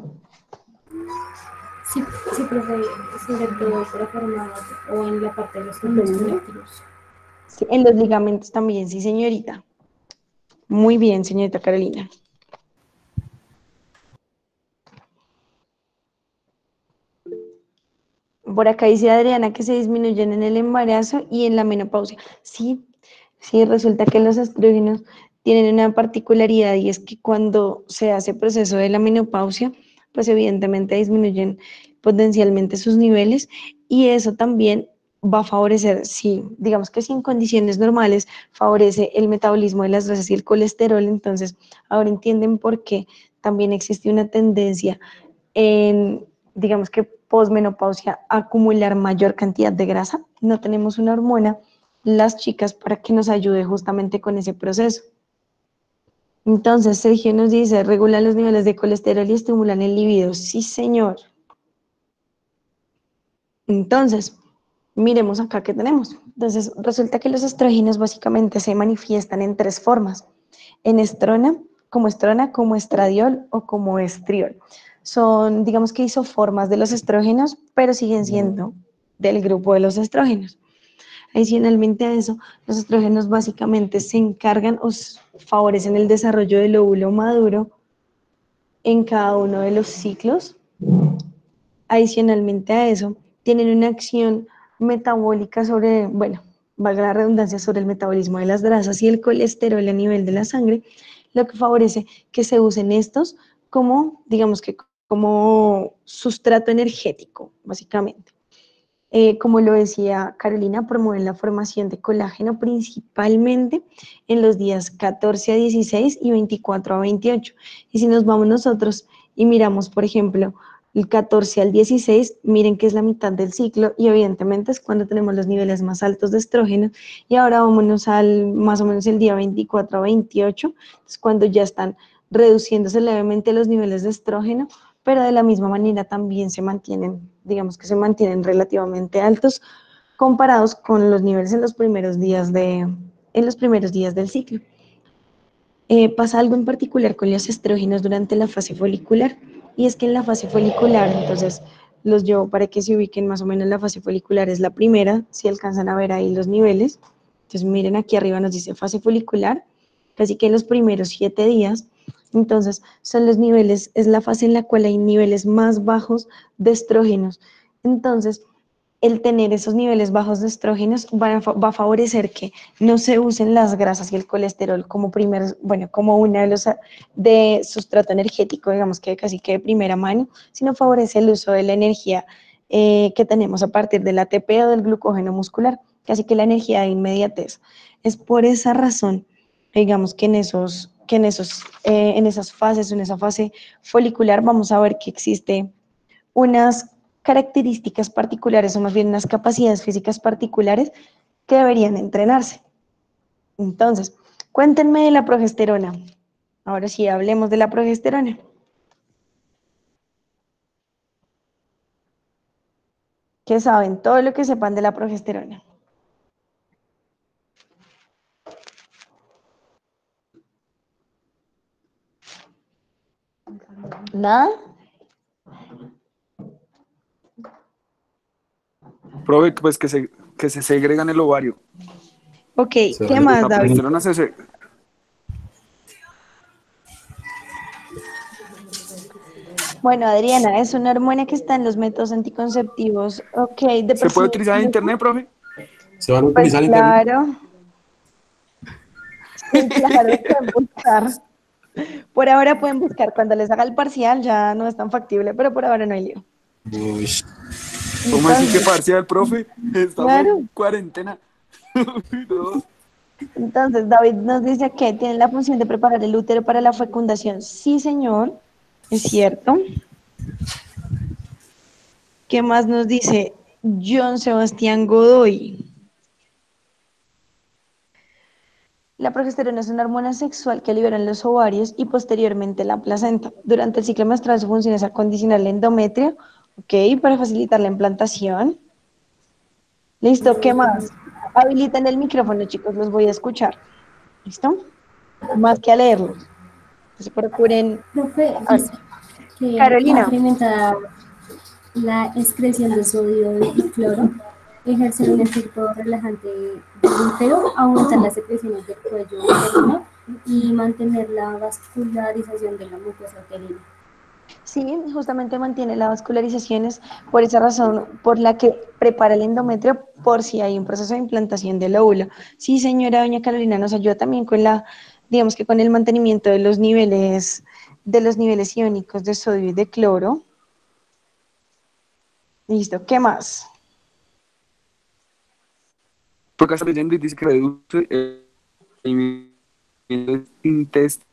Sí, sí, profe, sobre todo para formar o en la parte de los tendones conectivos. Sí, en los ligamentos también, sí, señorita. Muy bien, señorita Carolina. Por acá dice Adriana que se disminuyen en el embarazo y en la menopausia. Sí, sí, resulta que los estrógenos tienen una particularidad y es que cuando se hace el proceso de la menopausia, pues evidentemente disminuyen potencialmente sus niveles y eso también va a favorecer, sí, digamos que si en condiciones normales favorece el metabolismo de las grasas y el colesterol, entonces ahora entienden por qué también existe una tendencia en, digamos que posmenopausia, acumular mayor cantidad de grasa. No tenemos una hormona, las chicas, para que nos ayude justamente con ese proceso. Entonces, Sergio nos dice, regulan los niveles de colesterol y estimulan el libido. Sí, señor. Entonces, miremos acá qué tenemos. Entonces, resulta que los estrógenos básicamente se manifiestan en tres formas. En estrona, como estradiol o como estriol. Son, digamos que isoformas de los estrógenos, pero siguen siendo del grupo de los estrógenos. Adicionalmente a eso, los estrógenos básicamente se encargan o favorecen el desarrollo del óvulo maduro en cada uno de los ciclos. Adicionalmente a eso, tienen una acción metabólica sobre, bueno, valga la redundancia, sobre el metabolismo de las grasas y el colesterol a nivel de la sangre, lo que favorece que se usen estos como, digamos que como sustrato energético, básicamente. Como lo decía Carolina, promueven la formación de colágeno principalmente en los días 14 a 16 y 24 a 28. Y si nos vamos nosotros y miramos, por ejemplo, el 14 al 16, miren que es la mitad del ciclo y evidentemente es cuando tenemos los niveles más altos de estrógeno. Y ahora vámonos al más o menos el día 24 a 28, es cuando ya están reduciéndose levemente los niveles de estrógeno, pero de la misma manera también se mantienen, digamos que se mantienen relativamente altos comparados con los niveles en los primeros días del ciclo. Pasa algo en particular con los estrógenos durante la fase folicular, y es que en la fase folicular, entonces los llevo para que se ubiquen más o menos, la fase folicular es la primera, si alcanzan a ver ahí los niveles. Entonces miren, aquí arriba nos dice fase folicular, casi que en los primeros 7 días. Entonces son los niveles, es la fase en la cual hay niveles más bajos de estrógenos. Entonces, el tener esos niveles bajos de estrógenos va a favorecer que no se usen las grasas y el colesterol como como una de los de sustrato energético, digamos que casi que de primera mano, sino favorece el uso de la energía que tenemos a partir del ATP o del glucógeno muscular, casi que la energía de inmediatez. Es por esa razón, digamos que en esas fases, en esa fase folicular, vamos a ver que existe unas características particulares o más bien unas capacidades físicas particulares que deberían entrenarse. Entonces, cuéntenme de la progesterona. Ahora sí, hablemos de la progesterona. ¿Qué saben? Todo lo que sepan de la progesterona. ¿Nada? Profe, pues que se segrega en el ovario. Ok, ¿qué más, La David? progesterona se... Bueno, Adriana, es una hormona que está en los métodos anticonceptivos. Ok, de ¿Se por puede sí. utilizar en internet, profe? ¿Se van a Pues utilizar en internet? claro. Sí, claro, pueden buscar. Por ahora pueden buscar. Cuando les haga el parcial ya no es tan factible, pero por ahora no hay lío. Uy, ¿Cómo así que Entonces, parcial, profe? Estamos claro. en cuarentena. No. Entonces, David nos dice que tiene la función de preparar el útero para la fecundación. Sí, señor, es cierto. ¿Qué más nos dice John Sebastián Godoy? La progesterona es una hormona sexual que libera en los ovarios y posteriormente la placenta. Durante el ciclo menstrual su función es acondicionar el endometrio, ok, para facilitar la implantación. Listo, ¿qué más? Habiliten el micrófono, chicos, los voy a escuchar. ¿Listo? Más que a leerlos. Entonces procuren. Profe, A ver, dice que Carolina, incrementa. la excreción de sodio y cloro ejercen un efecto relajante del útero, aumentar las secreciones del cuello uterino y mantener la vascularización de la mucosa uterina. Sí, justamente mantiene la vascularización, es por esa razón por la que prepara el endometrio por si hay un proceso de implantación del óvulo. Sí, señora doña Carolina, nos ayuda también con digamos que con el mantenimiento de los niveles iónicos de sodio y de cloro. Listo, ¿qué más? Porque está leyendo y dice que reduce el intestino.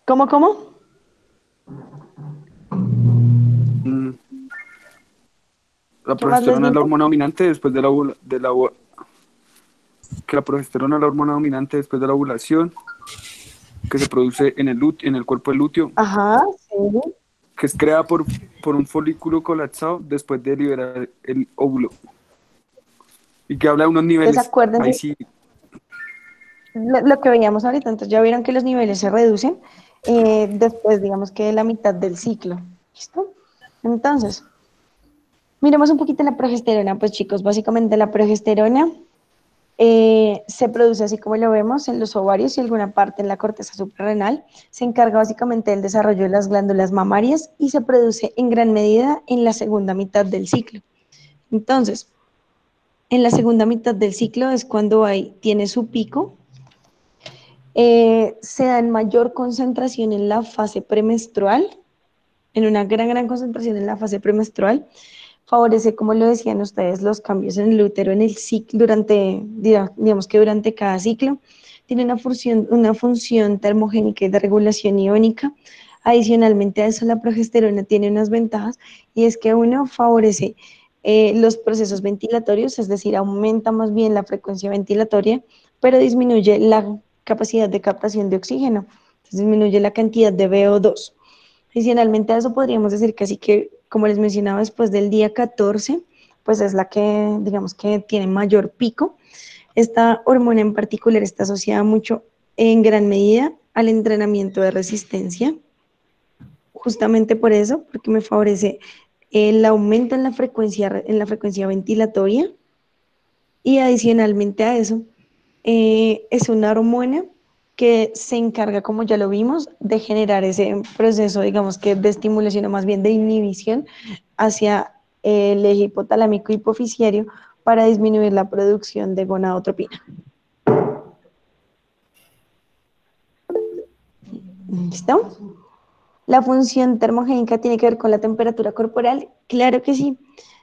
¿Cómo? La ¿Qué más les progesterona es la digo? hormona dominante después que la progesterona es la hormona dominante después de la ovulación, que se produce en el cuerpo del lúteo, Ajá, sí. que es creada por un folículo colapsado después de liberar el óvulo. Y que habla de unos Entonces niveles. Ahí acuérdense sí. lo que veíamos ahorita, entonces ya vieron que los niveles se reducen después, digamos que de la mitad del ciclo. ¿Listo? Entonces, miremos un poquito la progesterona, pues chicos, básicamente la progesterona se produce así como lo vemos en los ovarios y alguna parte en la corteza suprarrenal. Se encarga básicamente del desarrollo de las glándulas mamarias y se produce en gran medida en la segunda mitad del ciclo. Entonces, en la segunda mitad del ciclo es cuando tiene su pico. Se da en mayor concentración en la fase premenstrual, en una gran concentración en la fase premenstrual. Favorece, como lo decían ustedes, los cambios en el útero, en el ciclo, digamos que durante cada ciclo. Tiene una función termogénica y de regulación iónica. Adicionalmente a eso, la progesterona tiene unas ventajas y es que uno favorece los procesos ventilatorios, es decir, aumenta más bien la frecuencia ventilatoria, pero disminuye la capacidad de captación de oxígeno, entonces disminuye la cantidad de VO2. Adicionalmente a eso podríamos decir que así que, como les mencionaba, después del día 14, pues es la que, digamos que tiene mayor pico. Esta hormona en particular está asociada mucho, en gran medida, al entrenamiento de resistencia, justamente por eso, porque me favorece el aumento en la frecuencia ventilatoria y adicionalmente a eso, es una hormona que se encarga, como ya lo vimos, de generar ese proceso, digamos que de estimulación o más bien de inhibición hacia el eje hipotalámico hipofisiario para disminuir la producción de gonadotropina. ¿Listo? ¿La función termogénica tiene que ver con la temperatura corporal? Claro que sí.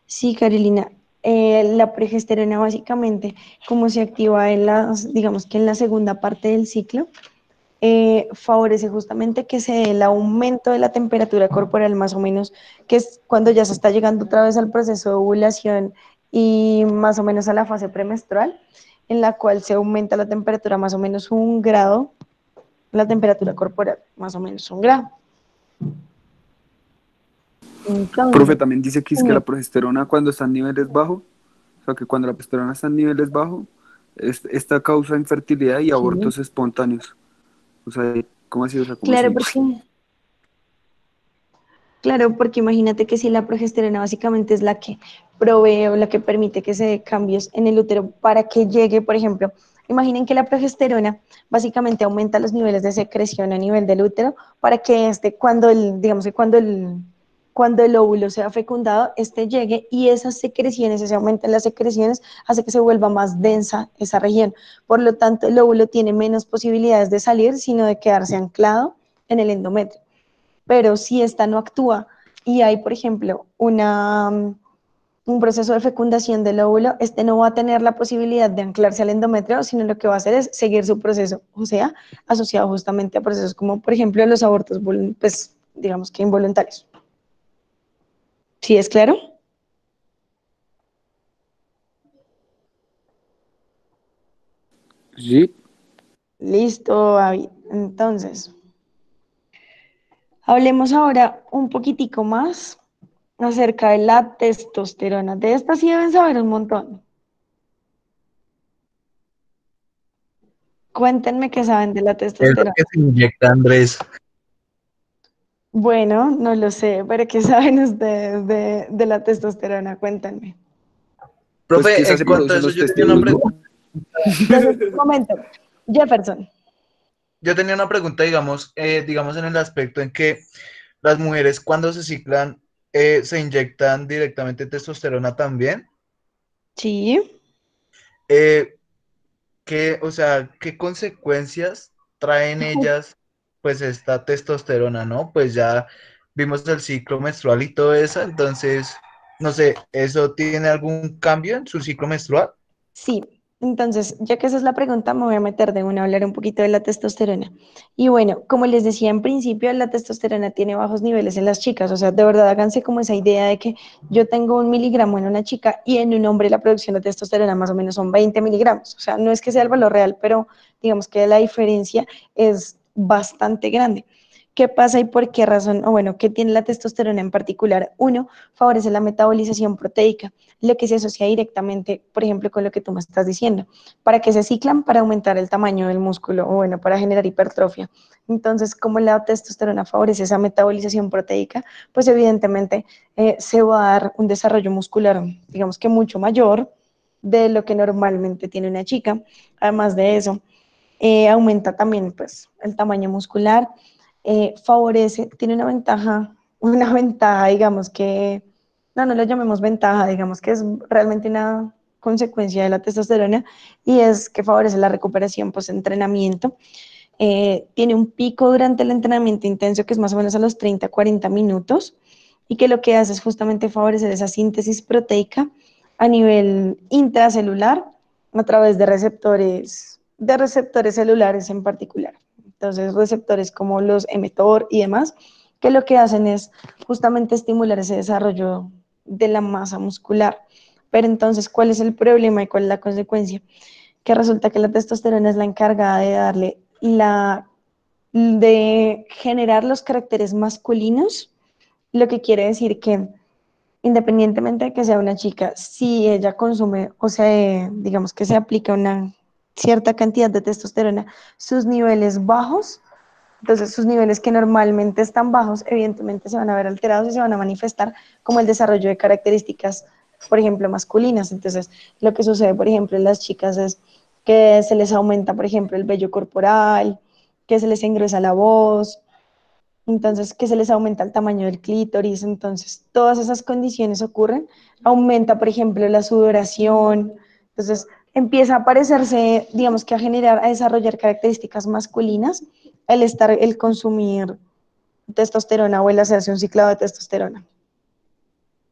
Sí, Carolina. La progesterona básicamente, como se activa digamos que en la segunda parte del ciclo, favorece justamente que se dé el aumento de la temperatura corporal más o menos, que es cuando ya se está llegando otra vez al proceso de ovulación y más o menos a la fase premenstrual, en la cual se aumenta la temperatura más o menos 1 grado, la temperatura corporal más o menos 1 grado. Profe, Entonces, también dice que es que la progesterona cuando está en niveles bajos, o sea que cuando la progesterona está en niveles bajos, esta causa infertilidad y sí, abortos espontáneos. O sea, ¿cómo así? O sea, ¿cómo claro, así? porque imagínate que si la progesterona básicamente es la que provee o la que permite que se dé cambios en el útero para que llegue, por ejemplo, imaginen que la progesterona básicamente aumenta los niveles de secreción a nivel del útero para que digamos que cuando el óvulo sea fecundado, llegue y esas secreciones, ese aumento en las secreciones hace que se vuelva más densa esa región. Por lo tanto, el óvulo tiene menos posibilidades de salir, sino de quedarse anclado en el endometrio. Pero si esta no actúa y hay, por ejemplo, un proceso de fecundación del óvulo, no va a tener la posibilidad de anclarse al endometrio, sino lo que va a hacer es seguir su proceso, o sea, asociado justamente a procesos como, por ejemplo, los abortos, pues, digamos que involuntarios. ¿Sí es claro? Sí. Listo, David. Entonces, hablemos ahora un poquitico más acerca de la testosterona. De esta sí deben saber un montón. Cuéntenme qué saben de la Es lo testosterona. que se inyecta Andrés. Bueno, no lo sé, pero ¿qué saben ustedes de la testosterona? Cuéntanme. Pues que Profe, esas en se cuanto a producen eso, los yo tenía una testículos, ¿no? pregunta. Entonces, un momento, Jefferson. Yo tenía una pregunta, digamos en el aspecto en que las mujeres cuando se ciclan se inyectan directamente testosterona también. Sí. Eh, o sea, ¿qué consecuencias traen ellas, pues, esta testosterona, ¿no? Pues ya vimos el ciclo menstrual y todo eso, entonces, no sé, ¿eso tiene algún cambio en su ciclo menstrual? Sí, entonces, ya que esa es la pregunta, me voy a meter de una a hablar un poquito de la testosterona. Y bueno, como les decía en principio, la testosterona tiene bajos niveles en las chicas, o sea, de verdad háganse como esa idea de que yo tengo 1 miligramo en una chica y en un hombre la producción de testosterona más o menos son 20 miligramos. O sea, no es que sea el valor real, pero digamos que la diferencia es bastante grande. ¿Qué pasa y por qué razón? O bueno, ¿qué tiene la testosterona en particular? Uno, favorece la metabolización proteica, lo que se asocia directamente, por ejemplo, con lo que tú me estás diciendo. ¿Para qué se ciclan? Para aumentar el tamaño del músculo o bueno, para generar hipertrofia. Entonces, como la testosterona favorece esa metabolización proteica, pues evidentemente se va a dar un desarrollo muscular, digamos que mucho mayor de lo que normalmente tiene una chica. Además de eso, aumenta también pues el tamaño muscular, favorece, tiene una ventaja, digamos que, no lo llamemos ventaja, digamos que es realmente una consecuencia de la testosterona y es que favorece la recuperación post-entrenamiento. Tiene un pico durante el entrenamiento intenso que es más o menos a los 30, 40 minutos y que lo que hace es justamente favorecer esa síntesis proteica a nivel intracelular a través de receptores celulares en particular. Entonces, receptores como los mTOR y demás, que lo que hacen es justamente estimular ese desarrollo de la masa muscular. Pero entonces, ¿cuál es el problema y cuál es la consecuencia? Que resulta que la testosterona es la encargada de generar los caracteres masculinos, lo que quiere decir que independientemente de que sea una chica, si ella consume o sea, digamos que se aplica una cierta cantidad de testosterona, sus niveles bajos, entonces sus niveles que normalmente están bajos, evidentemente se van a ver alterados y se van a manifestar como el desarrollo de características, por ejemplo, masculinas. Entonces, lo que sucede, por ejemplo, en las chicas es que se les aumenta, por ejemplo, el vello corporal, que se les engresa la voz, entonces que se les aumenta el tamaño del clítoris, entonces todas esas condiciones ocurren, aumenta por ejemplo la sudoración, entonces empieza a parecerse, digamos que a generar, a desarrollar características masculinas el consumir testosterona o el hacerse un ciclado de testosterona.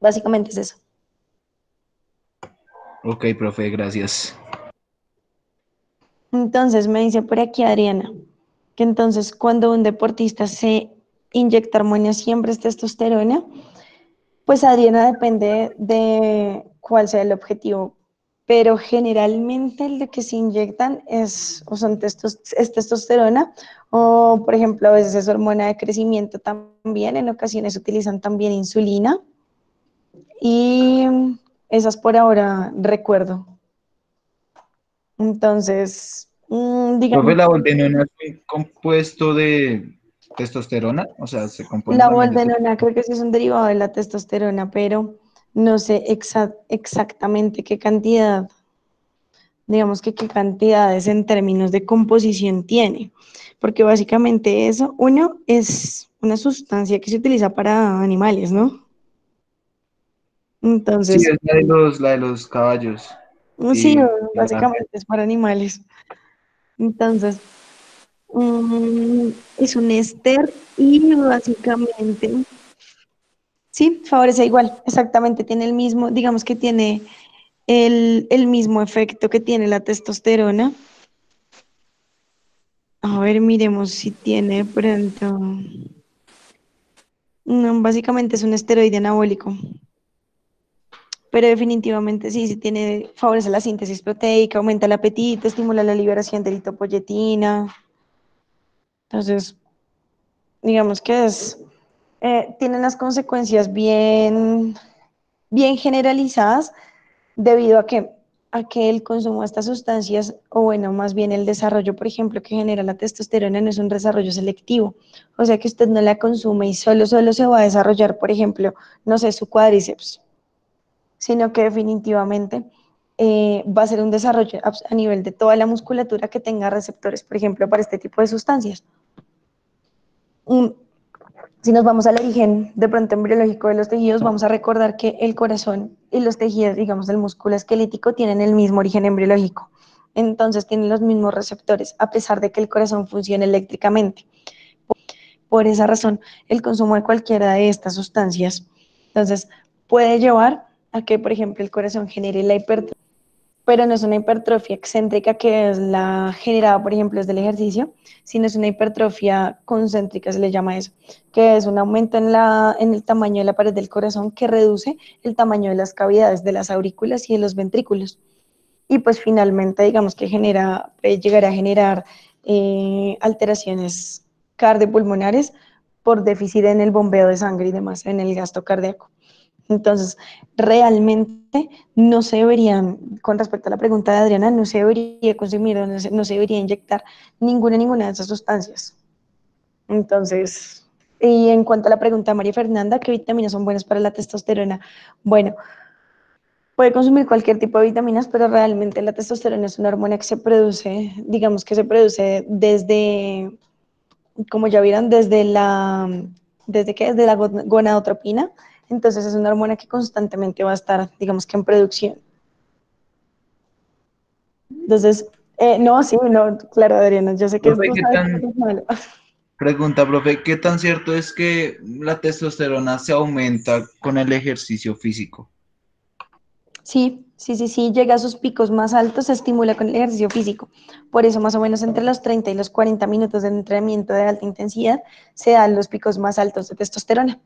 Básicamente es eso. Ok, profe, gracias. Entonces me dice por aquí Adriana, que entonces cuando un deportista se inyecta hormonas siempre es testosterona. Pues Adriana, depende de cuál sea el objetivo, pero generalmente el de que se inyectan es testosterona o, por ejemplo, a veces es hormona de crecimiento también, en ocasiones utilizan también insulina y esas por ahora recuerdo. Entonces, Profe, digamos, la boldenona es un compuesto de testosterona, o sea, se compone la también de boldenona testosterona. creo que sí es un derivado de la testosterona, pero no sé exactamente qué cantidad, digamos que qué cantidades en términos de composición tiene, porque básicamente eso, uno es una sustancia que se utiliza para animales, ¿no? Sí, Entonces, es la de los caballos sí, y básicamente es para animales. Entonces, es un éster y básicamente, sí, favorece igual, exactamente, tiene el mismo, digamos que tiene el mismo efecto que tiene la testosterona. A ver, miremos si tiene de pronto. No, básicamente es un esteroide anabólico, pero definitivamente sí, sí tiene, favorece la síntesis proteica, aumenta el apetito, estimula la liberación de eritropoyetina. Entonces, digamos que tiene unas consecuencias bien generalizadas debido a que a que el consumo de estas sustancias, o bueno, más bien el desarrollo, por ejemplo, que genera la testosterona no es un desarrollo selectivo. O sea que usted no la consume y solo se va a desarrollar, por ejemplo, no sé, su cuádriceps, sino que definitivamente va a ser un desarrollo a nivel de toda la musculatura que tenga receptores, por ejemplo, para este tipo de sustancias. Si nos vamos al origen de pronto embriológico de los tejidos, vamos a recordar que el corazón y los tejidos, digamos, del músculo esquelético tienen el mismo origen embriológico. Entonces tienen los mismos receptores, a pesar de que el corazón funcione eléctricamente. Por esa razón, el consumo de cualquiera de estas sustancias, entonces, puede llevar a que, por ejemplo, el corazón genere la hipertrofia, pero no es una hipertrofia excéntrica que es la generada, por ejemplo, desde el ejercicio, sino es una hipertrofia concéntrica, se le llama eso, que es un aumento en el tamaño de la pared del corazón que reduce el tamaño de las cavidades de las aurículas y de los ventrículos. Y pues finalmente, digamos que puede llegar a generar alteraciones cardiopulmonares por déficit en el bombeo de sangre y demás, en el gasto cardíaco. Entonces, realmente no se deberían, con respecto a la pregunta de Adriana, no se debería consumir o no se debería inyectar ninguna de esas sustancias. Entonces, y en cuanto a la pregunta de María Fernanda, ¿qué vitaminas son buenas para la testosterona? Bueno, puede consumir cualquier tipo de vitaminas, pero realmente la testosterona es una hormona que se produce, digamos que se produce desde, como ya vieron, desde la gonadotropina. Entonces es una hormona que constantemente va a estar, digamos que en producción. Entonces, no, sí, no, claro, Adriana, yo sé que Profe, tú ¿qué sabes que tan, eso es malo. pregunta, profe, ¿qué tan cierto es que la testosterona se aumenta con el ejercicio físico? Sí, llega a sus picos más altos, se estimula con el ejercicio físico. Por eso, más o menos entre los 30 y los 40 minutos de entrenamiento de alta intensidad, se dan los picos más altos de testosterona.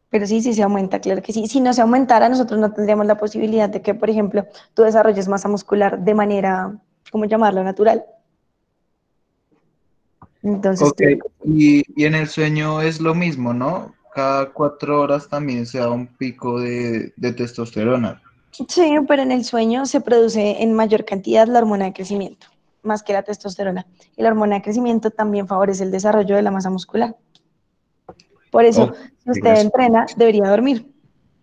Pero sí, sí se aumenta, claro que sí. Si no se aumentara, nosotros no tendríamos la posibilidad de que, por ejemplo, tú desarrolles masa muscular de manera, ¿cómo llamarlo?, natural. Entonces, Ok, claro. y en el sueño es lo mismo, ¿no? Cada 4 horas también se da un pico de testosterona. Sí, pero en el sueño se produce en mayor cantidad la hormona de crecimiento, más que la testosterona. Y la hormona de crecimiento también favorece el desarrollo de la masa muscular. Por eso, Ok, si usted gracias. entrena, debería dormir,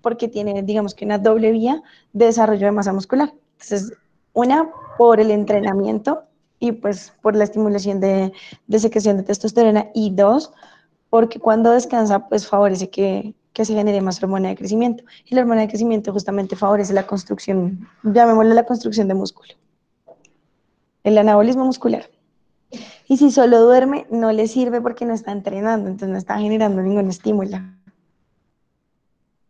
porque tiene, digamos que una doble vía de desarrollo de masa muscular. Entonces, una por el entrenamiento y pues por la estimulación de secreción de testosterona, y dos, porque cuando descansa, pues favorece que se genere más hormona de crecimiento. Y la hormona de crecimiento justamente favorece la construcción, llamémosle la construcción de músculo, el anabolismo muscular. Y si solo duerme, no le sirve porque no está entrenando, entonces no está generando ningún estímulo.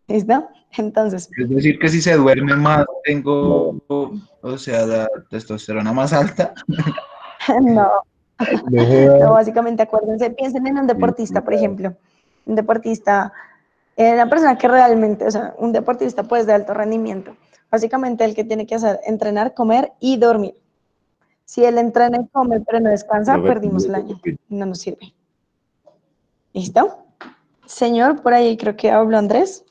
¿Listo? Entonces, Es decir, que si se duerme más, tengo, o sea, la testosterona más alta. no, No no, jodas. básicamente acuérdense, piensen en un deportista, por ejemplo, un deportista, una persona que realmente, o sea, un deportista pues de alto rendimiento, básicamente el que tiene que hacer, entrenar, comer y dormir. Si él entrena y come pero no descansa, Profe, perdimos el año, no nos sirve. ¿Listo? Señor, por ahí creo que habló Andrés.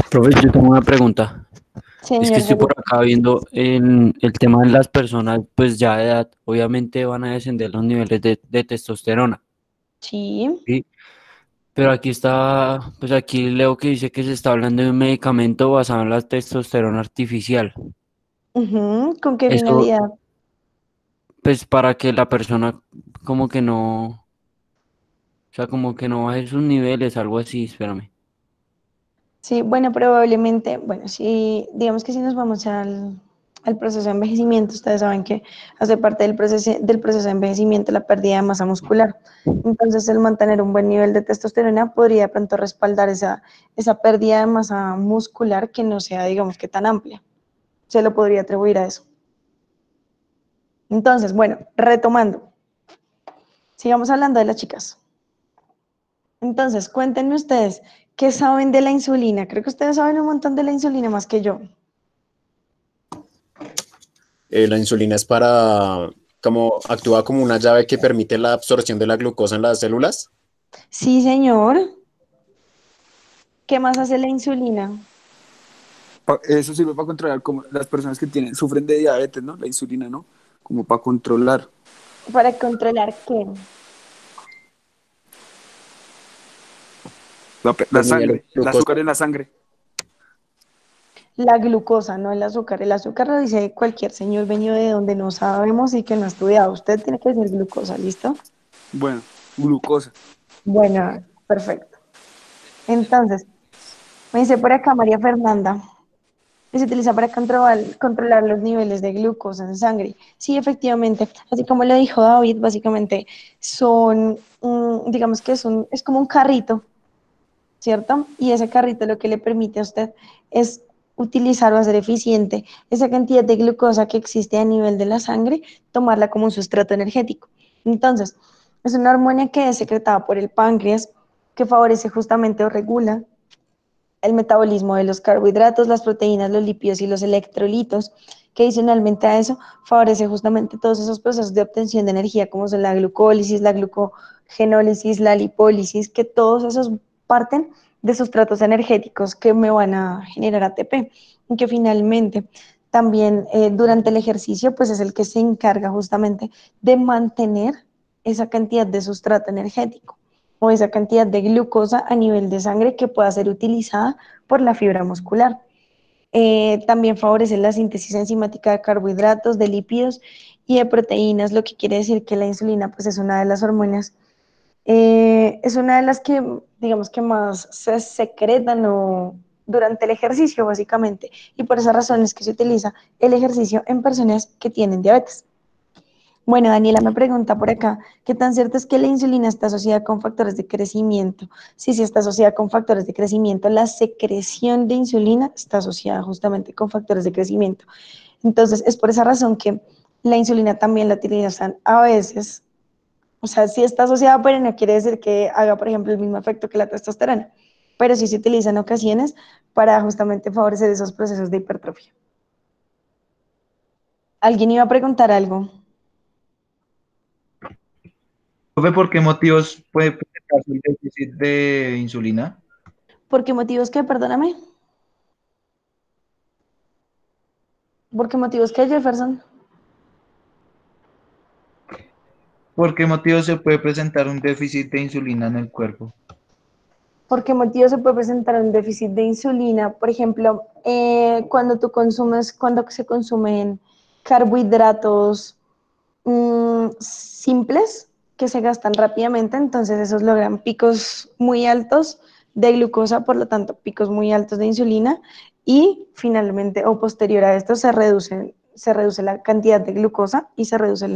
Profe, yo tengo una pregunta. Es que Señor, estoy por acá viendo el tema de las personas, pues ya de edad, obviamente van a descender los niveles de testosterona, sí. ¿sí? Pero aquí está, pues aquí leo que dice que se está hablando de un medicamento basado en la testosterona artificial. ¿Con qué Eso, finalidad? pues para que la persona como que no, o sea, como que no baje sus niveles, algo así, espérame. Sí, bueno, probablemente, bueno, sí, digamos que si nos vamos al proceso de envejecimiento, ustedes saben que hace parte del proceso de envejecimiento la pérdida de masa muscular. Entonces, el mantener un buen nivel de testosterona podría de pronto respaldar esa pérdida de masa muscular que no sea, digamos que tan amplia. Se lo podría atribuir a eso. Entonces, bueno, retomando, sigamos hablando de las chicas. Entonces, cuéntenme ustedes, ¿qué saben de la insulina? Creo que ustedes saben un montón de la insulina más que yo. La insulina es como actúa como una llave que permite la absorción de la glucosa en las células. Sí, señor. ¿Qué más hace la insulina? Eso sirve para controlar como las personas que sufren de diabetes, ¿no? La insulina, ¿no? Como para controlar ¿Para controlar qué? la Disminuye la sangre, el glucosa. azúcar en la sangre. La glucosa, no el azúcar. El azúcar lo dice cualquier señor venido de donde no sabemos y que no ha estudiado. Usted tiene que decir glucosa, ¿listo? Bueno, glucosa. Bueno, perfecto. Entonces, me dice por acá María Fernanda, que se utiliza para controlar los niveles de glucosa en sangre. Sí, efectivamente, así como lo dijo David, básicamente son, digamos que es como un carrito, ¿cierto? Y ese carrito lo que le permite a usted es utilizar o hacer eficiente esa cantidad de glucosa que existe a nivel de la sangre, tomarla como un sustrato energético. Entonces, es una hormona que es secretada por el páncreas, que favorece justamente o regula el metabolismo de los carbohidratos, las proteínas, los lípidos y los electrolitos, que adicionalmente a eso favorece justamente todos esos procesos de obtención de energía, como son la glucólisis, la glucogenólisis, la lipólisis, que todos esos parten de sustratos energéticos que me van a generar ATP, y que finalmente también durante el ejercicio, pues es el que se encarga justamente de mantener esa cantidad de sustrato energético o esa cantidad de glucosa a nivel de sangre que pueda ser utilizada por la fibra muscular. También favorece la síntesis enzimática de carbohidratos, de lípidos y de proteínas, lo que quiere decir que la insulina pues es una de las hormonas, es una de las que digamos que más se secretan durante el ejercicio básicamente, y por esa razón es que se utiliza el ejercicio en personas que tienen diabetes. Bueno, Daniela me pregunta por acá, ¿qué tan cierto es que la insulina está asociada con factores de crecimiento? Sí, sí está asociada con factores de crecimiento. La secreción de insulina está asociada justamente con factores de crecimiento. Entonces, es por esa razón que la insulina también la utilizan a veces. O sea, sí está asociada, pero no quiere decir que haga, por ejemplo, el mismo efecto que la testosterona. Pero sí se utiliza en ocasiones para justamente favorecer esos procesos de hipertrofia. ¿Alguien iba a preguntar algo? Profe, ¿por qué motivos puede presentarse el déficit de insulina? ¿Por qué motivos qué? Perdóname. ¿Por qué motivos qué, Jefferson? ¿Por qué motivos se puede presentar un déficit de insulina en el cuerpo? ¿Por qué motivo se puede presentar un déficit de insulina? Por ejemplo, cuando se consumen carbohidratos simples que se gastan rápidamente, entonces esos logran picos muy altos de glucosa, por lo tanto picos muy altos de insulina, y finalmente o posterior a esto se reduce la cantidad de glucosa y se reduce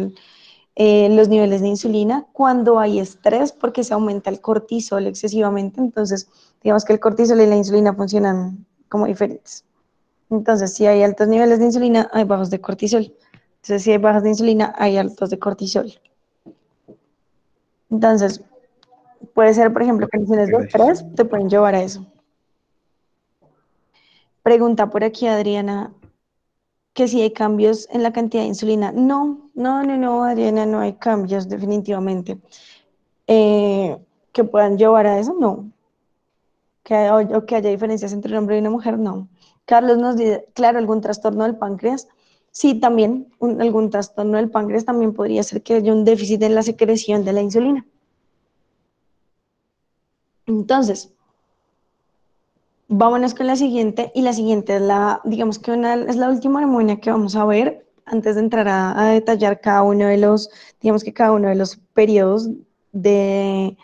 los niveles de insulina cuando hay estrés, porque se aumenta el cortisol excesivamente. Entonces, digamos que el cortisol y la insulina funcionan como diferentes. Entonces, si hay altos niveles de insulina, hay bajos de cortisol. Entonces, si hay bajas de insulina, hay altos de cortisol. Entonces, puede ser, por ejemplo, condiciones de Gracias. estrés te pueden llevar a eso. Pregunta por aquí, Adriana, que si hay cambios en la cantidad de insulina. No, Adriana, no hay cambios definitivamente. eh, que puedan llevar a eso, no. O que haya diferencias entre un hombre y una mujer, no. Carlos nos dice, claro, algún trastorno del páncreas. Sí, también, algún trastorno del páncreas también podría ser que haya un déficit en la secreción de la insulina. Entonces, vámonos con la siguiente, y la siguiente es digamos que es la última hormona que vamos a ver antes de entrar a detallar cada uno de digamos que cada uno de los periodos de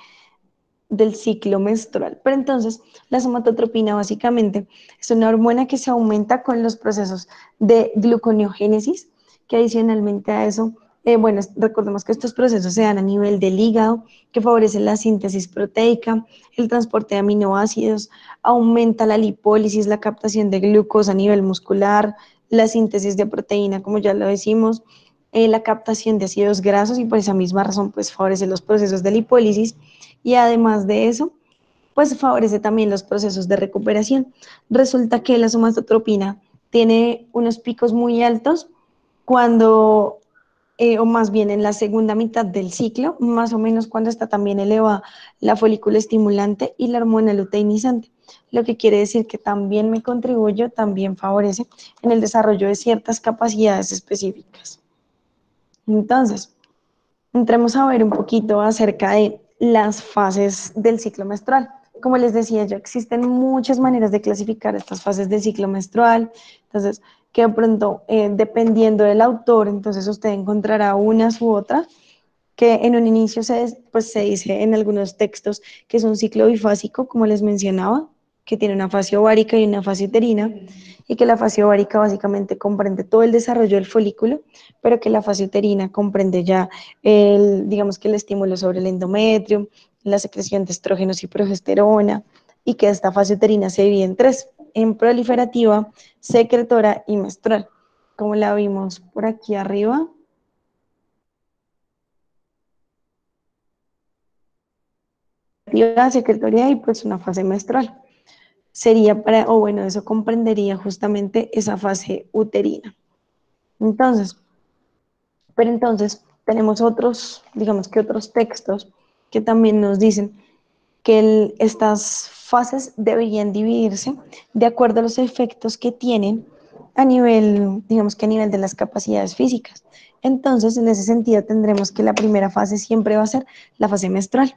del ciclo menstrual. Pero entonces, la somatotropina básicamente es una hormona que se aumenta con los procesos de gluconeogénesis, que adicionalmente a eso, bueno, recordemos que estos procesos se dan a nivel del hígado, que favorece la síntesis proteica, el transporte de aminoácidos, aumenta la lipólisis, la captación de glucosa a nivel muscular, la síntesis de proteína, como ya lo decimos, la captación de ácidos grasos, y por esa misma razón, pues favorece los procesos de lipólisis, y además de eso, pues favorece también los procesos de recuperación. Resulta que la somatotropina tiene unos picos muy altos cuando, o más bien en la segunda mitad del ciclo, más o menos cuando está también elevada la folículo estimulante y la hormona luteinizante. lo que quiere decir que también me contribuye, también favorece en el desarrollo de ciertas capacidades específicas. Entonces, entremos a ver un poquito acerca de las fases del ciclo menstrual. Como les decía yo, existen muchas maneras de clasificar estas fases del ciclo menstrual. Entonces, que de pronto, dependiendo del autor, entonces usted encontrará unas u otras, que en un inicio pues se dice en algunos textos que es un ciclo bifásico, como les mencionaba, que tiene una fase ovárica y una fase uterina, y que la fase ovárica básicamente comprende todo el desarrollo del folículo, pero que la fase uterina comprende ya digamos que el estímulo sobre el endometrio, la secreción de estrógenos y progesterona, y que esta fase uterina se divide en tres, en proliferativa, secretora y menstrual, como la vimos por aquí arriba. Secretoria y pues una fase menstrual. Sería o bueno, eso comprendería justamente esa fase uterina. Entonces, pero entonces tenemos otros, digamos que otros textos que también nos dicen que estas fases deberían dividirse de acuerdo a los efectos que tienen a nivel, digamos que a nivel de las capacidades físicas. Entonces, en ese sentido, tendremos que la primera fase siempre va a ser la fase menstrual.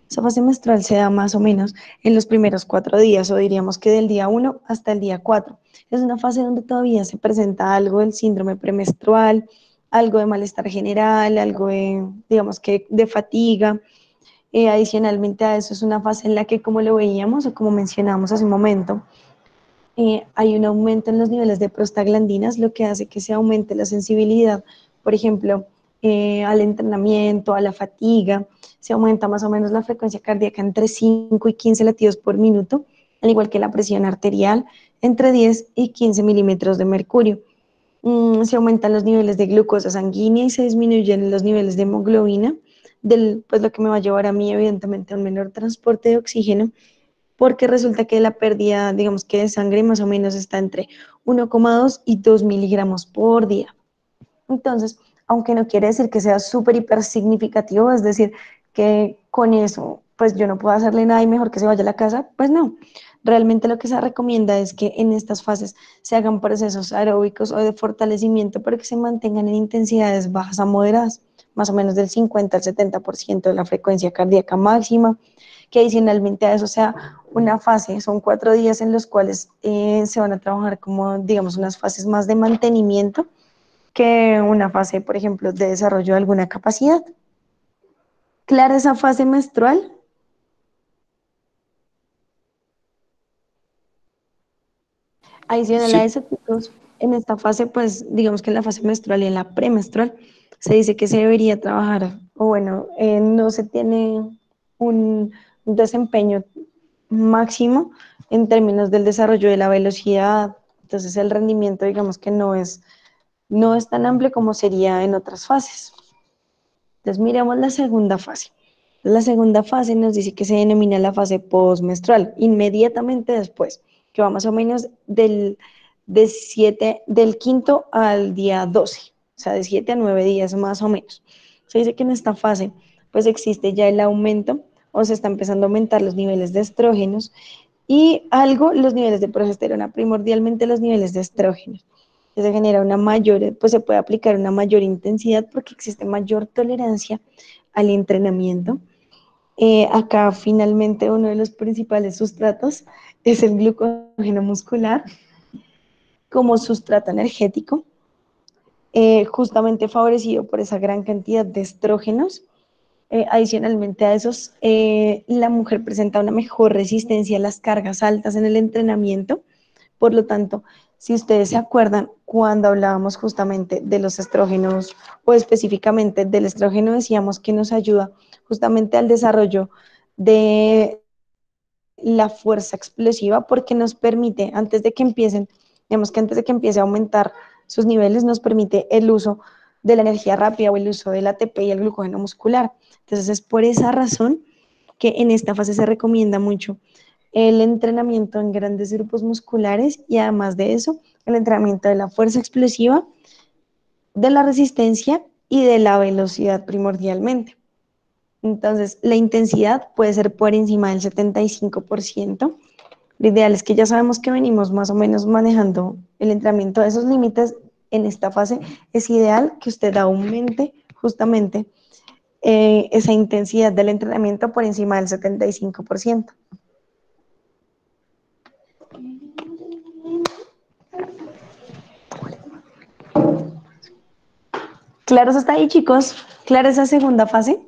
Esa fase menstrual se da más o menos en los primeros 4 días, o diríamos que del día 1 hasta el día 4. Es una fase donde todavía se presenta algo del síndrome premenstrual, algo de malestar general, algo de, digamos que de fatiga. Adicionalmente a eso es una fase en la que, como lo veíamos o como mencionamos hace un momento, hay un aumento en los niveles de prostaglandinas, lo que hace que se aumente la sensibilidad, por ejemplo, al entrenamiento, a la fatiga. Se aumenta más o menos la frecuencia cardíaca entre 5 y 15 latidos por minuto, al igual que la presión arterial, entre 10 y 15 milímetros de mercurio. Se aumentan los niveles de glucosa sanguínea y se disminuyen los niveles de hemoglobina, pues lo que me va a llevar a mí, evidentemente, a un menor transporte de oxígeno, porque resulta que la pérdida, digamos que de sangre más o menos está entre 1,2 y 2 miligramos por día. Entonces, aunque no quiere decir que sea súper hiper significativo, es decir, que con eso, pues yo no puedo hacerle nada y mejor que se vaya a la casa, pues no. Realmente lo que se recomienda es que en estas fases se hagan procesos aeróbicos o de fortalecimiento, pero que se mantengan en intensidades bajas a moderadas, más o menos del 50 al 70% de la frecuencia cardíaca máxima, que adicionalmente a eso sea una fase, son 4 días en los cuales se van a trabajar como, digamos, unas fases más de mantenimiento que una fase, por ejemplo, de desarrollo de alguna capacidad. ¿Clara esa fase menstrual? Adicional a Sí, eso, chicos, en esta fase, pues digamos que en la fase menstrual y en la premenstrual, se dice que se debería trabajar, o bueno, no se tiene un desempeño máximo en términos del desarrollo de la velocidad, entonces el rendimiento, digamos que no es tan amplio como sería en otras fases. Entonces miremos la segunda fase. La segunda fase nos dice que se denomina la fase postmenstrual, inmediatamente después, que va más o menos del quinto al día 12, o sea, de 7 a 9 días más o menos. Se dice que en esta fase pues existe ya el aumento o se está empezando a aumentar los niveles de estrógenos y algo los niveles de progesterona, primordialmente los niveles de estrógenos. Se genera una mayor, pues se puede aplicar una mayor intensidad porque existe mayor tolerancia al entrenamiento. Acá finalmente uno de los principales sustratos es el glucógeno muscular como sustrato energético, justamente favorecido por esa gran cantidad de estrógenos. Adicionalmente a esos, la mujer presenta una mejor resistencia a las cargas altas en el entrenamiento. Por lo tanto, si ustedes se acuerdan, cuando hablábamos justamente de los estrógenos o específicamente del estrógeno, decíamos que nos ayuda justamente al desarrollo de la fuerza explosiva porque nos permite, antes de que empiecen, digamos que antes de que empiece a aumentar sus niveles, nos permite el uso de la energía rápida o el uso del ATP y el glucógeno muscular. Entonces es por esa razón que en esta fase se recomienda mucho el entrenamiento en grandes grupos musculares y además de eso, el entrenamiento de la fuerza explosiva, de la resistencia y de la velocidad primordialmente. Entonces, la intensidad puede ser por encima del 75%, Lo ideal es que ya sabemos que venimos más o menos manejando el entrenamiento de esos límites. En esta fase es ideal que usted aumente justamente esa intensidad del entrenamiento por encima del 75%. ¿Claros hasta ahí, chicos? ¿Clara esa segunda fase?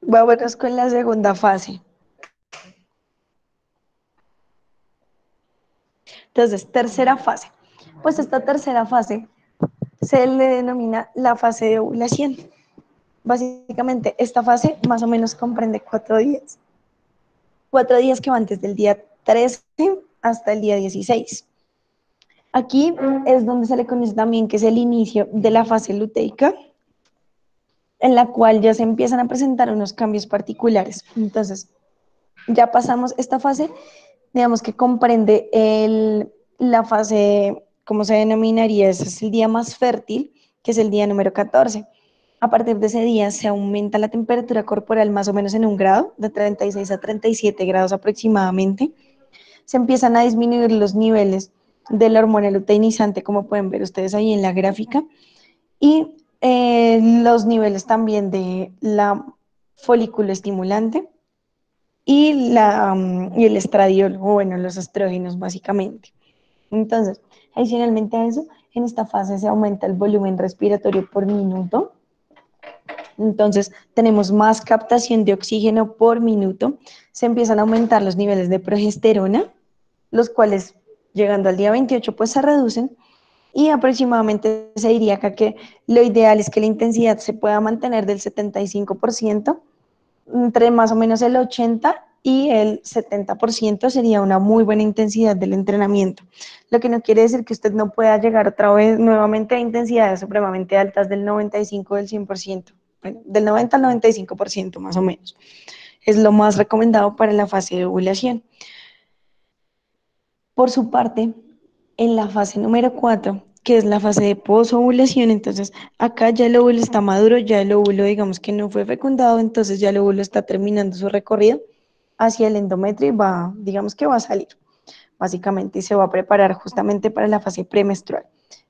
Vámonos con la segunda fase. Entonces, tercera fase. Pues esta tercera fase se le denomina la fase de ovulación. Básicamente, esta fase más o menos comprende 4 días. 4 días que van desde el día 13 hasta el día 16. Aquí es donde se le conoce también que es el inicio de la fase luteica, en la cual ya se empiezan a presentar unos cambios particulares. Entonces, ya pasamos esta fase, digamos que comprende la fase, ¿cómo se denominaría? Ese es el día más fértil, que es el día número 14. A partir de ese día se aumenta la temperatura corporal más o menos en 1 grado, de 36 a 37 grados aproximadamente. Se empiezan a disminuir los niveles de la hormona luteinizante, como pueden ver ustedes ahí en la gráfica, y los niveles también de la folículo estimulante y el estradiol, o bueno, los estrógenos básicamente. Entonces, adicionalmente a eso, en esta fase se aumenta el volumen respiratorio por minuto. Entonces, tenemos más captación de oxígeno por minuto. Se empiezan a aumentar los niveles de progesterona, los cuales llegando al día 28 pues se reducen, y aproximadamente se diría acá que lo ideal es que la intensidad se pueda mantener del 75%, entre más o menos el 80% y el 70% sería una muy buena intensidad del entrenamiento. Lo que no quiere decir que usted no pueda llegar otra vez nuevamente a intensidades supremamente altas del 95, del 100%, bueno, del 90 al 95% más o menos. Es lo más recomendado para la fase de ovulación. Por su parte, en la fase número 4, que es la fase de posovulación, entonces acá ya el óvulo está maduro, ya el óvulo digamos que no fue fecundado, entonces ya el óvulo está terminando su recorrido hacia el endometrio y va, digamos que va a salir, básicamente, y se va a preparar justamente para la fase premenstrual.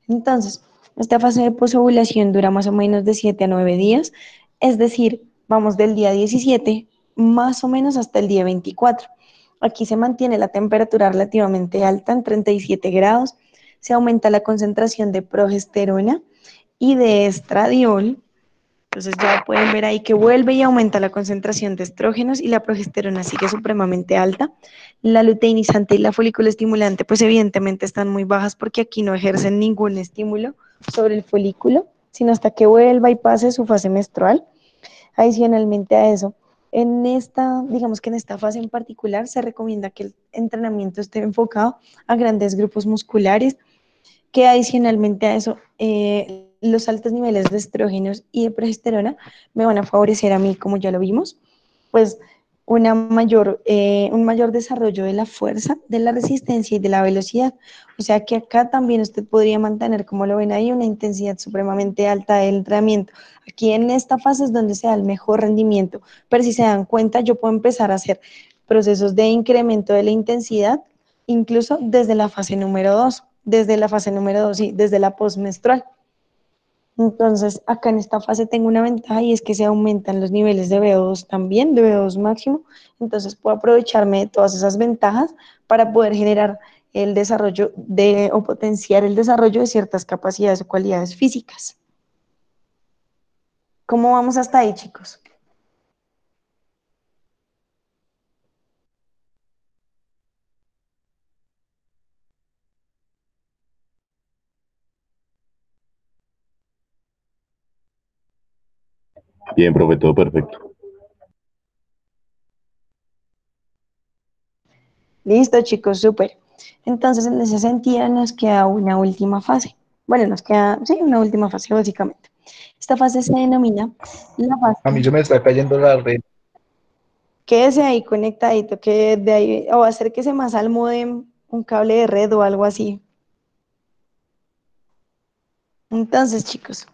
Entonces, esta fase de posovulación dura más o menos de 7 a 9 días, es decir, vamos del día 17 más o menos hasta el día 24. Aquí se mantiene la temperatura relativamente alta en 37 grados, se aumenta la concentración de progesterona y de estradiol. Entonces ya pueden ver ahí que vuelve y aumenta la concentración de estrógenos y la progesterona sigue supremamente alta. La luteinizante y la folículo estimulante pues evidentemente están muy bajas porque aquí no ejercen ningún estímulo sobre el folículo, sino hasta que vuelva y pase su fase menstrual. Adicionalmente a eso, digamos que en esta fase en particular se recomienda que el entrenamiento esté enfocado a grandes grupos musculares, que adicionalmente a eso, los altos niveles de estrógenos y de progesterona me van a favorecer a mí, como ya lo vimos, pues un mayor desarrollo de la fuerza, de la resistencia y de la velocidad. O sea que acá también usted podría mantener, como lo ven ahí, una intensidad supremamente alta del entrenamiento. Aquí en esta fase es donde se da el mejor rendimiento, pero si se dan cuenta, yo puedo empezar a hacer procesos de incremento de la intensidad, incluso desde la fase número 2, sí, desde la postmenstrual. Entonces, acá en esta fase tengo una ventaja y es que se aumentan los niveles de VO2 también, de VO2 máximo. Entonces, puedo aprovecharme de todas esas ventajas para poder generar el desarrollo o potenciar el desarrollo de ciertas capacidades o cualidades físicas. ¿Cómo vamos hasta ahí, chicos? Bien, profe, todo perfecto. Listo, chicos, súper. Entonces, en ese sentido, nos queda una última fase. Bueno, nos queda, sí, una última fase, básicamente. Esta fase se denomina la fase. A mí se me está cayendo la red. Quédese ahí conectadito, que de ahí, o acérquese más al módem, un cable de red o algo así. Entonces, chicos,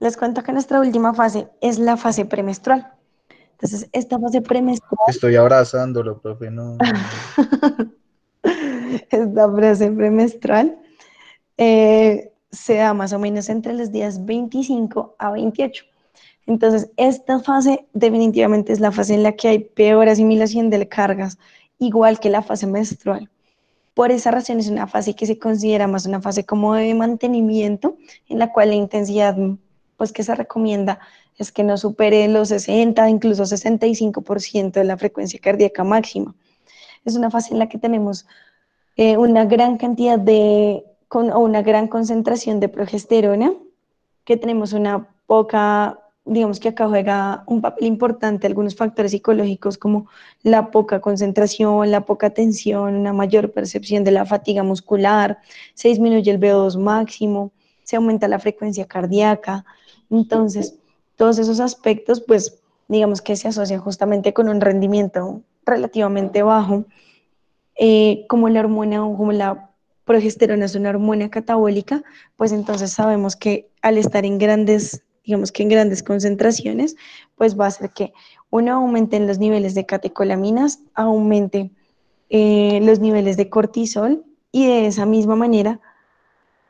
Les cuento que nuestra última fase es la fase premenstrual. Entonces, esta fase premenstrual, Estoy abrazándolo, profe, no. esta fase premenstrual se da más o menos entre los días 25 a 28. Entonces, esta fase definitivamente es la fase en la que hay peor asimilación de cargas, igual que la fase menstrual. Por esa razón es una fase que se considera más una fase como de mantenimiento, en la cual la intensidad pues, que se recomienda es que no supere los 60, incluso 65% de la frecuencia cardíaca máxima. Es una fase en la que tenemos una gran cantidad o una gran concentración de progesterona, que tenemos una poca, digamos que acá juega un papel importante algunos factores psicológicos como la poca concentración, la poca tensión, una mayor percepción de la fatiga muscular, se disminuye el VO2 máximo, se aumenta la frecuencia cardíaca. Entonces, todos esos aspectos, pues, digamos que se asocian justamente con un rendimiento relativamente bajo, como la hormona o como la progesterona es una hormona catabólica, pues entonces sabemos que al estar en grandes, digamos que en grandes concentraciones, pues va a hacer que uno aumente los niveles de catecolaminas, aumente los niveles de cortisol y de esa misma manera,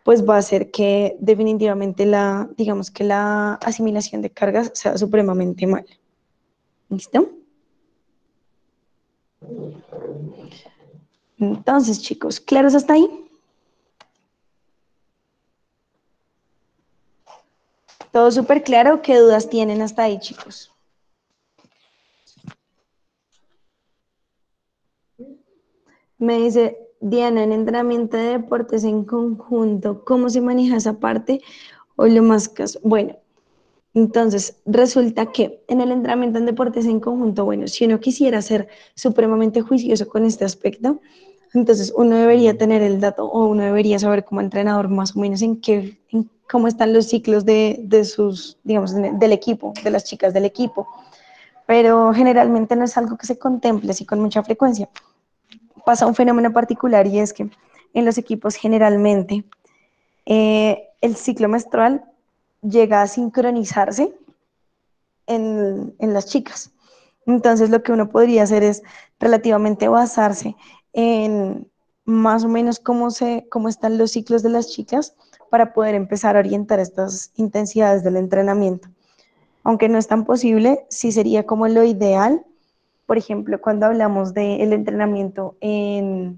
pues va a hacer que definitivamente digamos que la asimilación de cargas sea supremamente mal. ¿Listo? Entonces, chicos, ¿claros hasta ahí? Todo súper claro. ¿Qué dudas tienen hasta ahí, chicos? Me dice Diana, en entrenamiento de deportes en conjunto, ¿cómo se maneja esa parte? O lo más caso. Bueno, entonces resulta que en el entrenamiento en deportes en conjunto, bueno, si uno quisiera ser supremamente juicioso con este aspecto, entonces uno debería tener el dato o uno debería saber como entrenador más o menos en cómo están los ciclos de sus, digamos, del equipo, de las chicas del equipo. Pero generalmente no es algo que se contemple así con mucha frecuencia. Pasa un fenómeno particular y es que en los equipos generalmente el ciclo menstrual llega a sincronizarse en las chicas. Entonces lo que uno podría hacer es relativamente basarse en más o menos cómo están los ciclos de las chicas para poder empezar a orientar estas intensidades del entrenamiento. Aunque no es tan posible, sí sería como lo ideal. Por ejemplo, cuando hablamos del entrenamiento en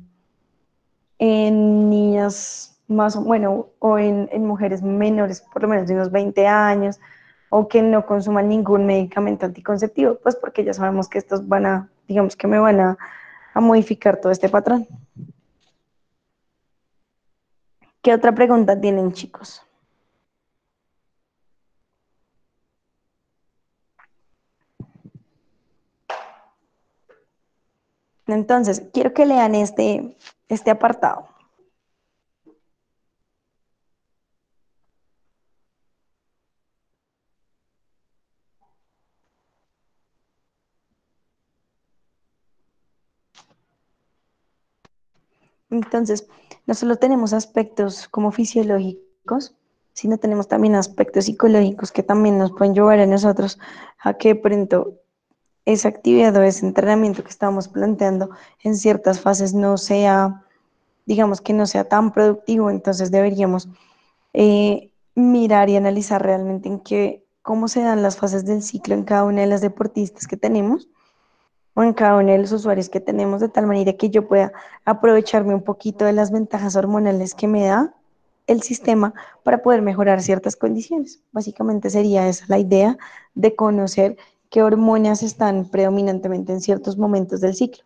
niñas más, bueno, o en mujeres menores, por lo menos de unos 20 años, o que no consuman ningún medicamento anticonceptivo, pues porque ya sabemos que estos van a, digamos que me van a modificar todo este patrón. ¿Qué otra pregunta tienen, chicos? Entonces, quiero que lean este apartado. Entonces, no solo tenemos aspectos como fisiológicos, sino tenemos también aspectos psicológicos que también nos pueden llevar a nosotros a que de pronto esa actividad o ese entrenamiento que estamos planteando en ciertas fases no sea, digamos que no sea tan productivo, entonces deberíamos mirar y analizar realmente cómo se dan las fases del ciclo en cada una de las deportistas que tenemos o en cada uno de los usuarios que tenemos, de tal manera que yo pueda aprovecharme un poquito de las ventajas hormonales que me da el sistema para poder mejorar ciertas condiciones. Básicamente sería esa la idea de conocer qué hormonas están predominantemente en ciertos momentos del ciclo.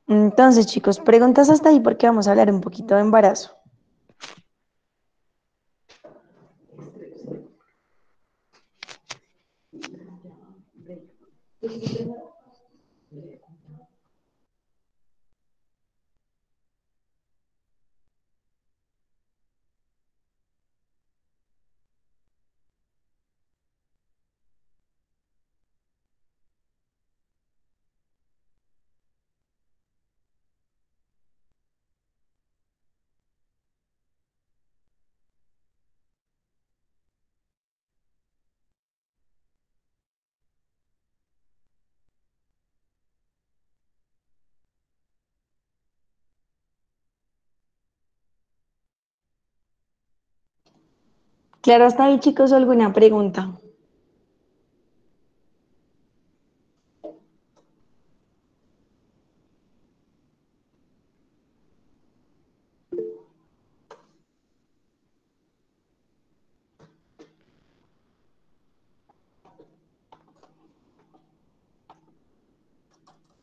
Entonces, chicos, preguntas hasta ahí porque vamos a hablar un poquito de embarazo. Claro, hasta ahí, chicos, ¿alguna pregunta?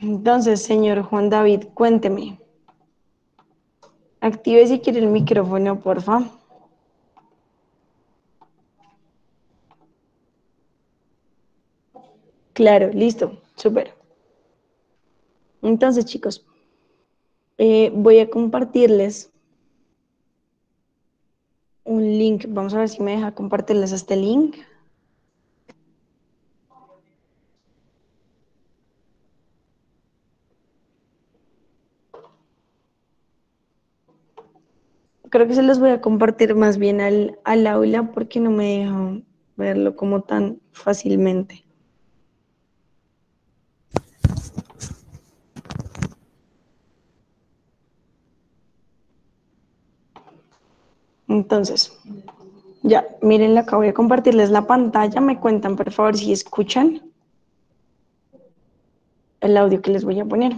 Entonces, señor Juan David, cuénteme. Active si quiere el micrófono, porfa. Claro, listo, súper. Entonces, chicos, voy a compartirles un link. Vamos a ver si me deja compartirles este link. Creo que se los voy a compartir más bien al aula porque no me deja verlo como tan fácilmente. Entonces, ya, miren, acá voy a compartirles la pantalla. Me cuentan, por favor, si escuchan el audio que les voy a poner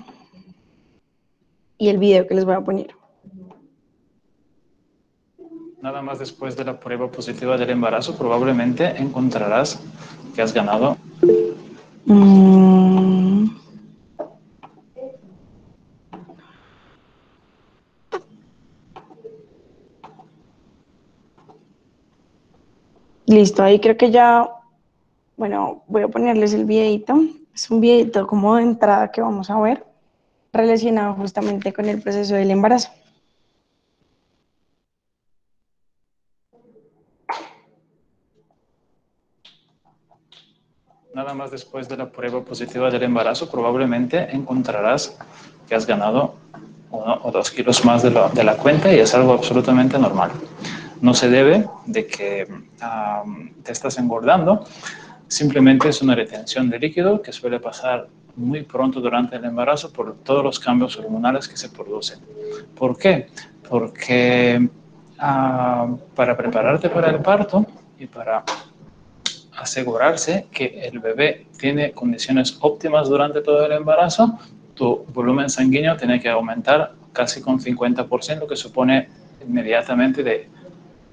y el video que les voy a poner. Nada más después de la prueba positiva del embarazo, probablemente encontrarás que has ganado. Listo, ahí creo que ya, bueno, voy a ponerles el videito. Es un videito como de entrada que vamos a ver relacionado justamente con el proceso del embarazo. Nada más después de la prueba positiva del embarazo, probablemente encontrarás que has ganado 1 o 2 kilos más de la cuenta y es algo absolutamente normal. No se debe de que te estás engordando, simplemente es una retención de líquido que suele pasar muy pronto durante el embarazo por todos los cambios hormonales que se producen. ¿Por qué? Porque para prepararte para el parto y para asegurarse que el bebé tiene condiciones óptimas durante todo el embarazo, tu volumen sanguíneo tiene que aumentar casi con 50%, que supone inmediatamente de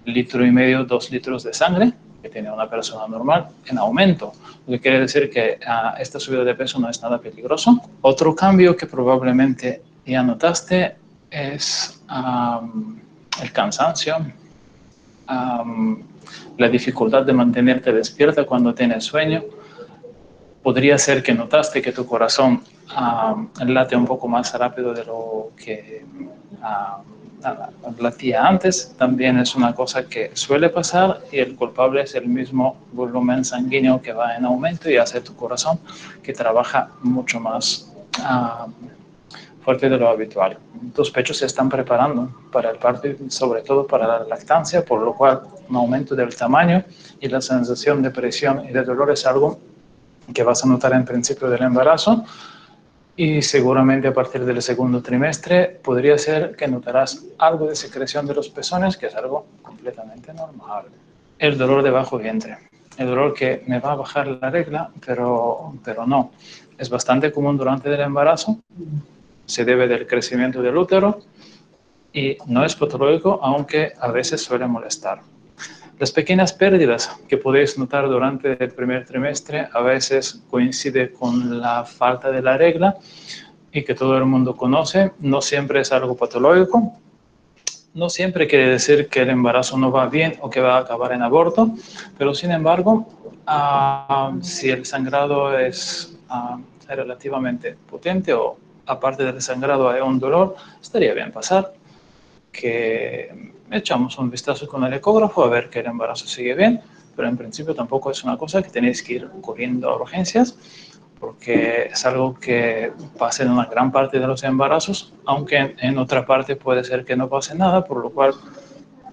1,5 litros, 2 litros de sangre que tiene una persona normal en aumento, lo que quiere decir que esta subida de peso no es nada peligroso. Otro cambio que probablemente ya notaste es el cansancio, la dificultad de mantenerte despierta cuando tienes sueño. Podría ser que notaste que tu corazón late un poco más rápido de lo que latía antes. También es una cosa que suele pasar y el culpable es el mismo volumen sanguíneo que va en aumento y hace tu corazón que trabaja mucho más fuerte de lo habitual. Tus pechos se están preparando para el parto y sobre todo para la lactancia, por lo cual un aumento del tamaño y la sensación de presión y de dolor es algo que vas a notar en principio del embarazo y seguramente a partir del segundo trimestre podría ser que notarás algo de secreción de los pezones, que es algo completamente normal. El dolor de bajo vientre, el dolor que me va a bajar la regla, pero no. Es bastante común durante el embarazo, se debe del crecimiento del útero y no es patológico, aunque a veces suele molestar. Las pequeñas pérdidas que podéis notar durante el primer trimestre a veces coincide con la falta de la regla y que todo el mundo conoce. No siempre es algo patológico. No siempre quiere decir que el embarazo no va bien o que va a acabar en aborto, pero sin embargo, si el sangrado es relativamente potente o aparte del sangrado hay un dolor, estaría bien pasar que echamos un vistazo con el ecógrafo a ver que el embarazo sigue bien, pero en principio tampoco es una cosa que tenéis que ir corriendo a urgencias, porque es algo que pasa en una gran parte de los embarazos, aunque en otra parte puede ser que no pase nada, por lo cual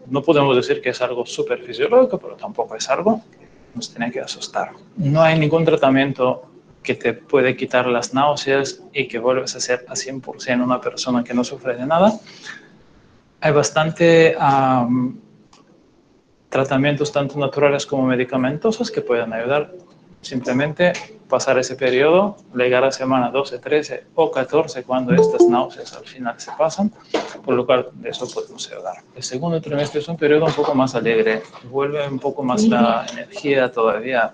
no podemos decir que es algo súper fisiológico, pero tampoco es algo que nos tiene que asustar. No hay ningún tratamiento que te puede quitar las náuseas y que vuelves a ser a 100% una persona que no sufre de nada. Hay bastante tratamientos tanto naturales como medicamentosos que pueden ayudar. Simplemente pasar ese periodo, llegar a semana 12, 13 o 14 cuando estas náuseas al final se pasan, por lo cual de eso podemos ayudar. El segundo trimestre es un periodo un poco más alegre, vuelve un poco más la energía todavía.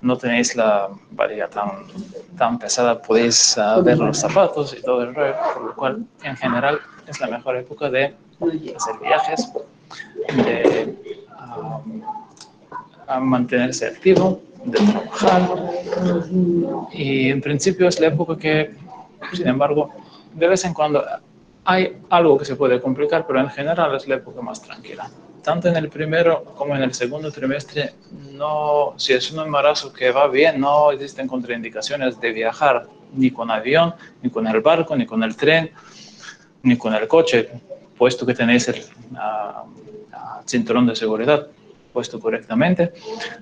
No tenéis la barriga tan pesada, podéis ver los zapatos y todo el rollo, por lo cual en general es la mejor época de hacer viajes, de a mantenerse activo, de trabajar, y en principio es la época que, sin embargo, de vez en cuando hay algo que se puede complicar, pero en general es la época más tranquila. Tanto en el primero como en el segundo trimestre, no, si es un embarazo que va bien, no existen contraindicaciones de viajar ni con avión, ni con el barco, ni con el tren, ni con el coche, puesto que tenéis el cinturón de seguridad puesto correctamente.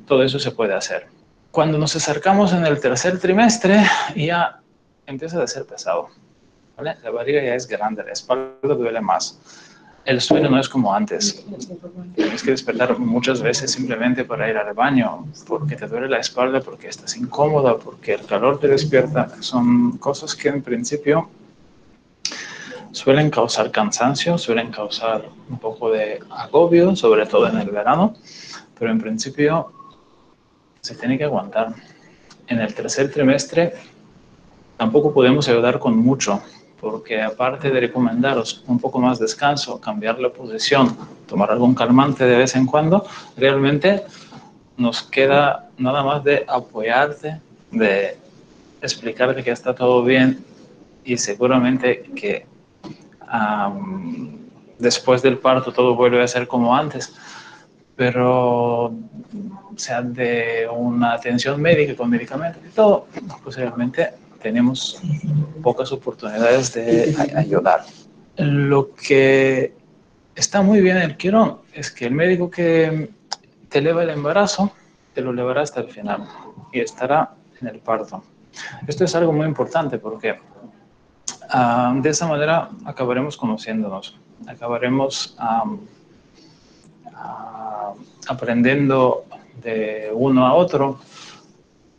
Todo eso se puede hacer. Cuando nos acercamos en el tercer trimestre, ya empieza a ser pesado, ¿vale? La barriga ya es grande, la espalda duele más. El sueño no es como antes. Tienes que despertar muchas veces simplemente para ir al baño, porque te duele la espalda, porque estás incómoda, porque el calor te despierta. Son cosas que en principio suelen causar cansancio, suelen causar un poco de agobio, sobre todo en el verano, pero en principio se tiene que aguantar. En el tercer trimestre tampoco podemos ayudar con mucho, porque aparte de recomendaros un poco más descanso, cambiar la posición, tomar algún calmante de vez en cuando, realmente nos queda nada más de apoyarte, de explicarte que está todo bien y seguramente que después del parto todo vuelve a ser como antes, pero o sea, de una atención médica con medicamentos y todo, pues realmente tenemos pocas oportunidades de ayudar. Lo que está muy bien en el Quirón es que el médico que te eleva el embarazo te lo elevará hasta el final y estará en el parto. Esto es algo muy importante porque de esa manera acabaremos conociéndonos, acabaremos aprendiendo de uno a otro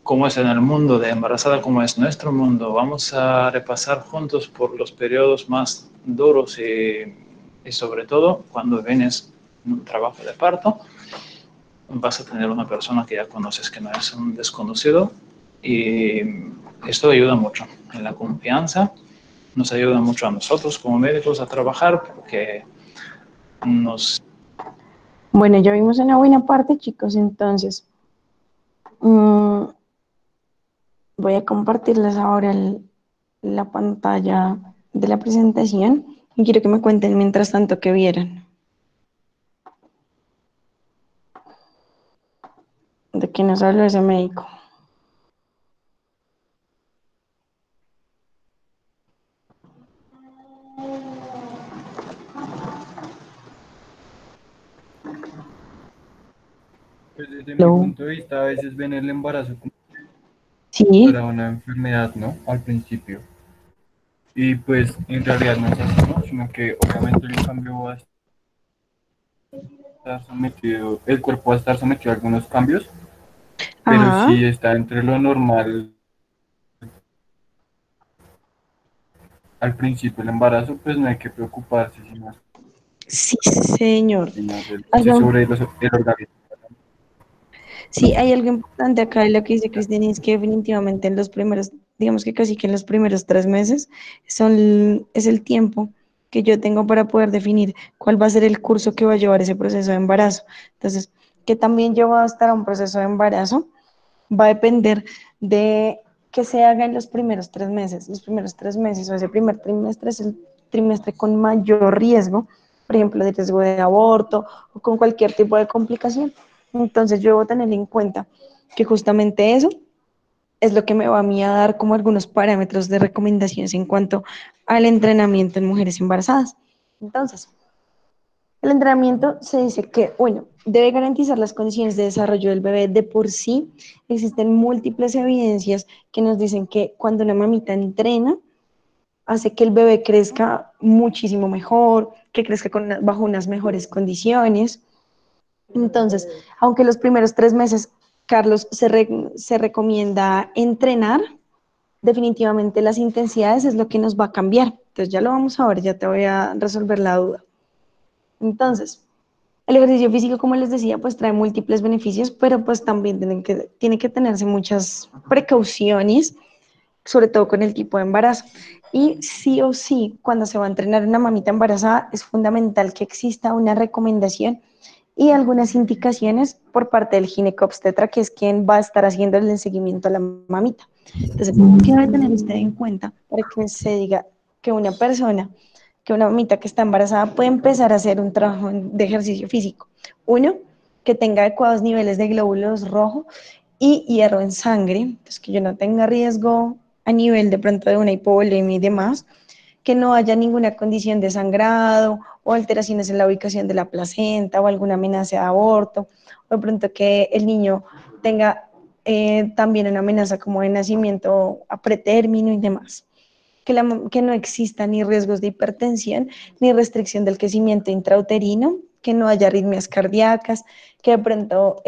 cómo es en el mundo de embarazada, cómo es nuestro mundo. Vamos a repasar juntos por los periodos más duros y sobre todo cuando vienes en un trabajo de parto, vas a tener una persona que ya conoces, que no es un desconocido, y esto ayuda mucho en la confianza. Nos ayuda mucho a nosotros como médicos a trabajar porque nos... Bueno, ya vimos una buena parte, chicos, entonces voy a compartirles ahora la pantalla de la presentación y quiero que me cuenten mientras tanto que vieran. ¿De qué nos habló ese médico? Pues desde mi punto de vista, a veces ven el embarazo como Sí. para una enfermedad, ¿no? Al principio. Y pues en realidad no es así, ¿no? Sino que obviamente el cambio va a estar sometido, el cuerpo va a estar sometido a algunos cambios, pero Ajá. si está entre lo normal al principio del embarazo, pues no hay que preocuparse, sino Sí, señor. sobre el organismo. Sí, hay algo importante acá de lo que dice Cristian, y es que definitivamente en los primeros, digamos que casi que en los primeros 3 meses, es el tiempo que yo tengo para poder definir cuál va a ser el curso que va a llevar ese proceso de embarazo. Entonces, que también yo voy a estar a un proceso de embarazo, va a depender de que se haga en los primeros 3 meses. Los primeros 3 meses o ese primer trimestre es el trimestre con mayor riesgo, por ejemplo, de riesgo de aborto o con cualquier tipo de complicación. Entonces yo debo tener en cuenta que justamente eso es lo que me va a mí a dar como algunos parámetros de recomendaciones en cuanto al entrenamiento en mujeres embarazadas. Entonces, el entrenamiento se dice que, bueno, debe garantizar las condiciones de desarrollo del bebé. De por sí, existen múltiples evidencias que nos dicen que cuando una mamita entrena, hace que el bebé crezca muchísimo mejor, que crezca bajo unas mejores condiciones. Entonces, aunque los primeros 3 meses, Carlos, se recomienda entrenar, definitivamente las intensidades es lo que nos va a cambiar. Entonces ya lo vamos a ver, ya te voy a resolver la duda. Entonces, el ejercicio físico, como les decía, pues trae múltiples beneficios, pero pues también tiene que tenerse muchas precauciones, sobre todo con el tipo de embarazo. Y sí o sí, cuando se va a entrenar una mamita embarazada, es fundamental que exista una recomendación y algunas indicaciones por parte del ginecobstetra, que es quien va a estar haciendo el seguimiento a la mamita. Entonces, ¿qué debe tener usted en cuenta para que se diga que una persona, que una mamita que está embarazada puede empezar a hacer un trabajo de ejercicio físico? Uno, que tenga adecuados niveles de glóbulos rojos y hierro en sangre, entonces que yo no tenga riesgo a nivel de pronto de una hipovolemia y demás, que no haya ninguna condición de sangrado o alteraciones en la ubicación de la placenta o alguna amenaza de aborto, o de pronto que el niño tenga también una amenaza como de nacimiento a pretérmino y demás. Que no exista ni riesgos de hipertensión ni restricción del crecimiento intrauterino, que no haya arritmias cardíacas, que de pronto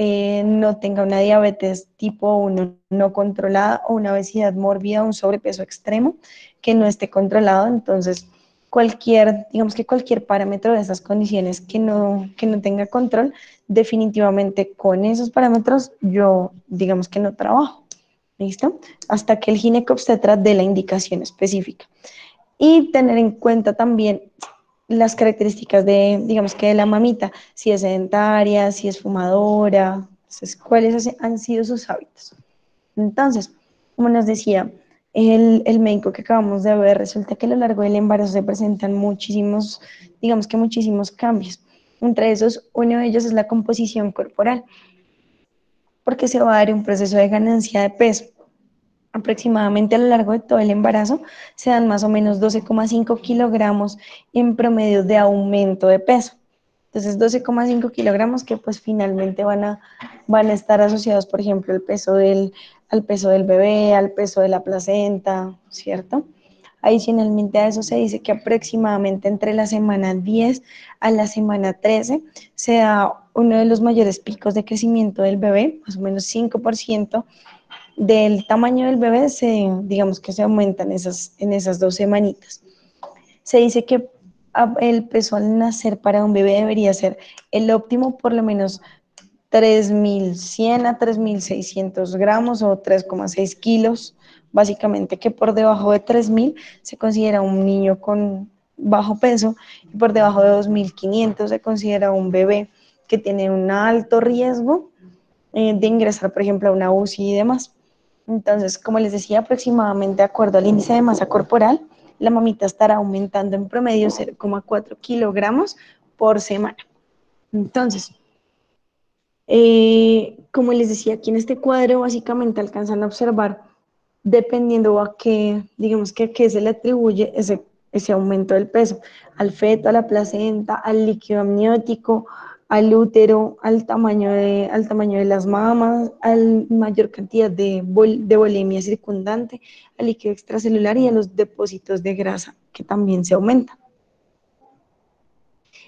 no tenga una diabetes tipo 1 no controlada o una obesidad mórbida o un sobrepeso extremo que no esté controlado. Entonces, digamos que cualquier parámetro de esas condiciones que no tenga control, definitivamente con esos parámetros yo digamos que no trabajo. ¿Listo? Hasta que el ginecobstetra dé la indicación específica. Y tener en cuenta también las características digamos que de la mamita, si es sedentaria, si es fumadora, entonces, cuáles han sido sus hábitos. Entonces, como nos decía el médico que acabamos de ver, resulta que a lo largo del embarazo se presentan muchísimos, digamos que muchísimos cambios. Entre esos, uno de ellos es la composición corporal, porque se va a dar un proceso de ganancia de peso. Aproximadamente a lo largo de todo el embarazo se dan más o menos 12,5 kilogramos en promedio de aumento de peso. Entonces 12,5 kilogramos que pues finalmente van a estar asociados, por ejemplo, al peso del bebé, al peso de la placenta, ¿cierto? Adicionalmente a eso se dice que aproximadamente entre la semana 10 a la semana 13 se da uno de los mayores picos de crecimiento del bebé, más o menos 5% del tamaño del bebé, digamos que se aumenta en esas 2 semanitas. Se dice que el peso al nacer para un bebé debería ser el óptimo, por lo menos 3.100 a 3.600 gramos o 3,6 kilos, básicamente que por debajo de 3.000 se considera un niño con bajo peso y por debajo de 2.500 se considera un bebé que tiene un alto riesgo de ingresar, por ejemplo, a una UCI y demás. Entonces, como les decía, aproximadamente de acuerdo al índice de masa corporal, la mamita estará aumentando en promedio 0,4 kilogramos por semana. Entonces, como les decía, aquí en este cuadro básicamente alcanzan a observar, dependiendo a qué, digamos que a qué se le atribuye ese aumento del peso, al feto, a la placenta, al líquido amniótico, al útero, al tamaño de las mamas, a la mayor cantidad de volemia circundante, al líquido extracelular y a los depósitos de grasa, que también se aumentan.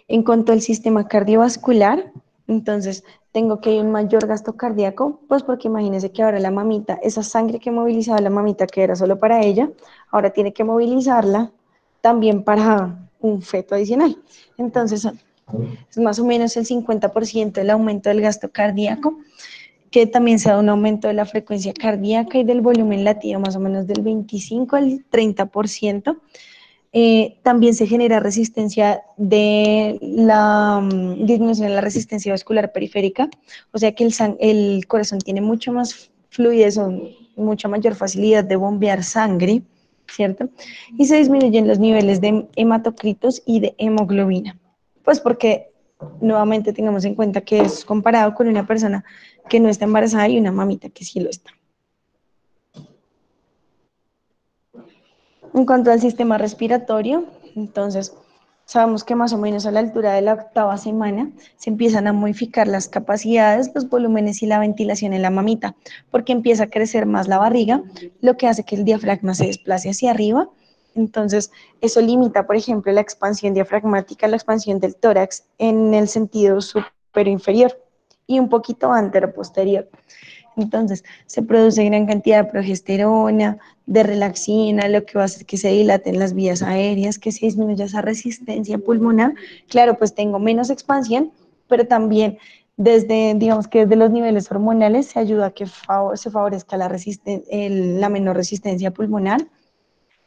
En cuanto al sistema cardiovascular, entonces tengo que hay un mayor gasto cardíaco, pues porque imagínense que ahora la mamita, esa sangre que movilizaba la mamita que era solo para ella, ahora tiene que movilizarla también para un feto adicional. Entonces, es más o menos el 50% del aumento del gasto cardíaco, que también se da un aumento de la frecuencia cardíaca y del volumen latido, más o menos del 25 al 30%. También se genera resistencia disminución de la resistencia vascular periférica, o sea que el corazón tiene mucho más fluidez o mucha mayor facilidad de bombear sangre, ¿cierto? Y se disminuyen los niveles de hematocritos y de hemoglobina, pues porque nuevamente tengamos en cuenta que es comparado con una persona que no está embarazada y una mamita que sí lo está. En cuanto al sistema respiratorio, entonces sabemos que más o menos a la altura de la 8ª semana se empiezan a modificar las capacidades, los volúmenes y la ventilación en la mamita, porque empieza a crecer más la barriga, lo que hace que el diafragma se desplace hacia arriba. Entonces, eso limita, por ejemplo, la expansión diafragmática, la expansión del tórax en el sentido superior inferior. y un poquito antero-posterior. Entonces, se produce gran cantidad de progesterona, de relaxina, lo que va a hacer que se dilaten las vías aéreas, que se disminuya esa resistencia pulmonar. Claro, pues tengo menos expansión, pero también desde, digamos que desde los niveles hormonales se ayuda a que se favorezca la menor resistencia pulmonar,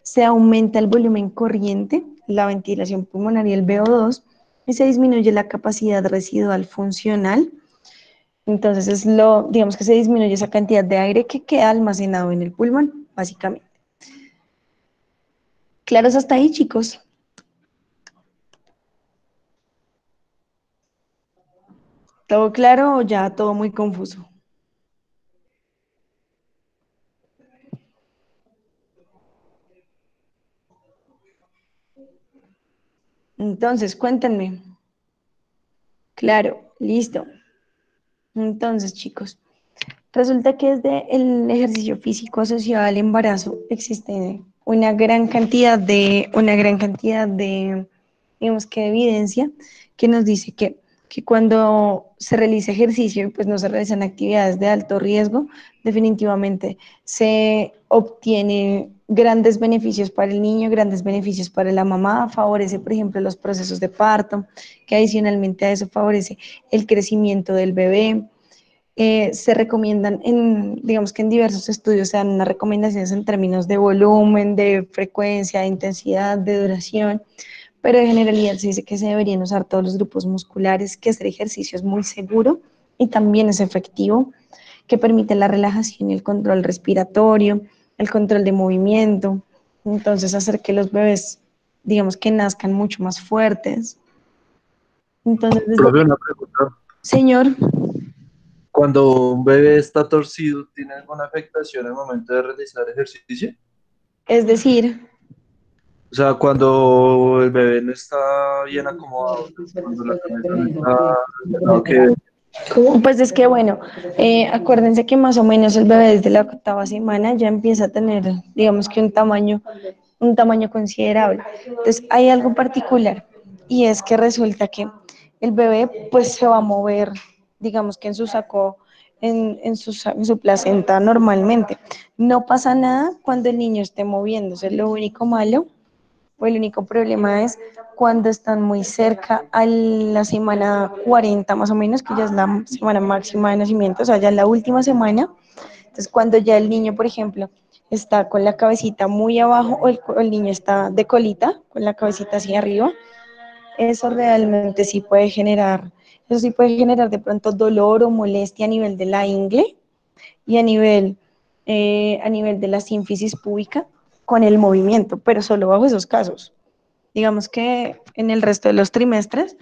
se aumenta el volumen corriente, la ventilación pulmonar y el VO2, y se disminuye la capacidad residual funcional. Entonces digamos que se disminuye esa cantidad de aire que queda almacenado en el pulmón, básicamente. ¿Claros hasta ahí, chicos? ¿Todo claro o ya todo muy confuso? Entonces, cuéntenme. Claro, listo. Entonces, chicos, resulta que desde el ejercicio físico asociado al embarazo existe una gran cantidad de, digamos que evidencia que nos dice que cuando se realiza ejercicio y pues no se realizan actividades de alto riesgo, definitivamente se obtiene grandes beneficios para el niño, grandes beneficios para la mamá, favorece, por ejemplo, los procesos de parto, que adicionalmente a eso favorece el crecimiento del bebé. Se recomiendan, digamos que en diversos estudios se dan unas recomendaciones en términos de volumen, de frecuencia, de intensidad, de duración, pero en generalidad se dice que se deberían usar todos los grupos musculares, que hacer ejercicio es muy seguro y también es efectivo, que permite la relajación y el control respiratorio, el control de movimiento, entonces hacer que los bebés, digamos que nazcan mucho más fuertes. Entonces, Profe, una pregunta. señor, Cuando un bebé está torcido, ¿tiene alguna afectación al momento de realizar ejercicio? es decir, O sea, cuando el bebé no está bien acomodado, cuando la cabeza no está del lado que... pues es que bueno, acuérdense que más o menos el bebé desde la 8ª semana ya empieza a tener, digamos que un tamaño considerable. Entonces, hay algo particular y es que resulta que el bebé pues se va a mover, digamos que en su saco, en su placenta normalmente. No pasa nada cuando el niño esté moviéndose. Lo único malo o el único problema es cuando están muy cerca a la semana 40 más o menos, que ya es la semana máxima de nacimiento, o sea, ya es la última semana. Entonces, cuando ya el niño, por ejemplo, está con la cabecita muy abajo o el niño está de colita, con la cabecita hacia arriba, eso realmente sí puede generar de pronto dolor o molestia a nivel de la ingle y a nivel de la sínfisis púbica con el movimiento, pero solo bajo esos casos. Digamos que en el resto de los trimestres,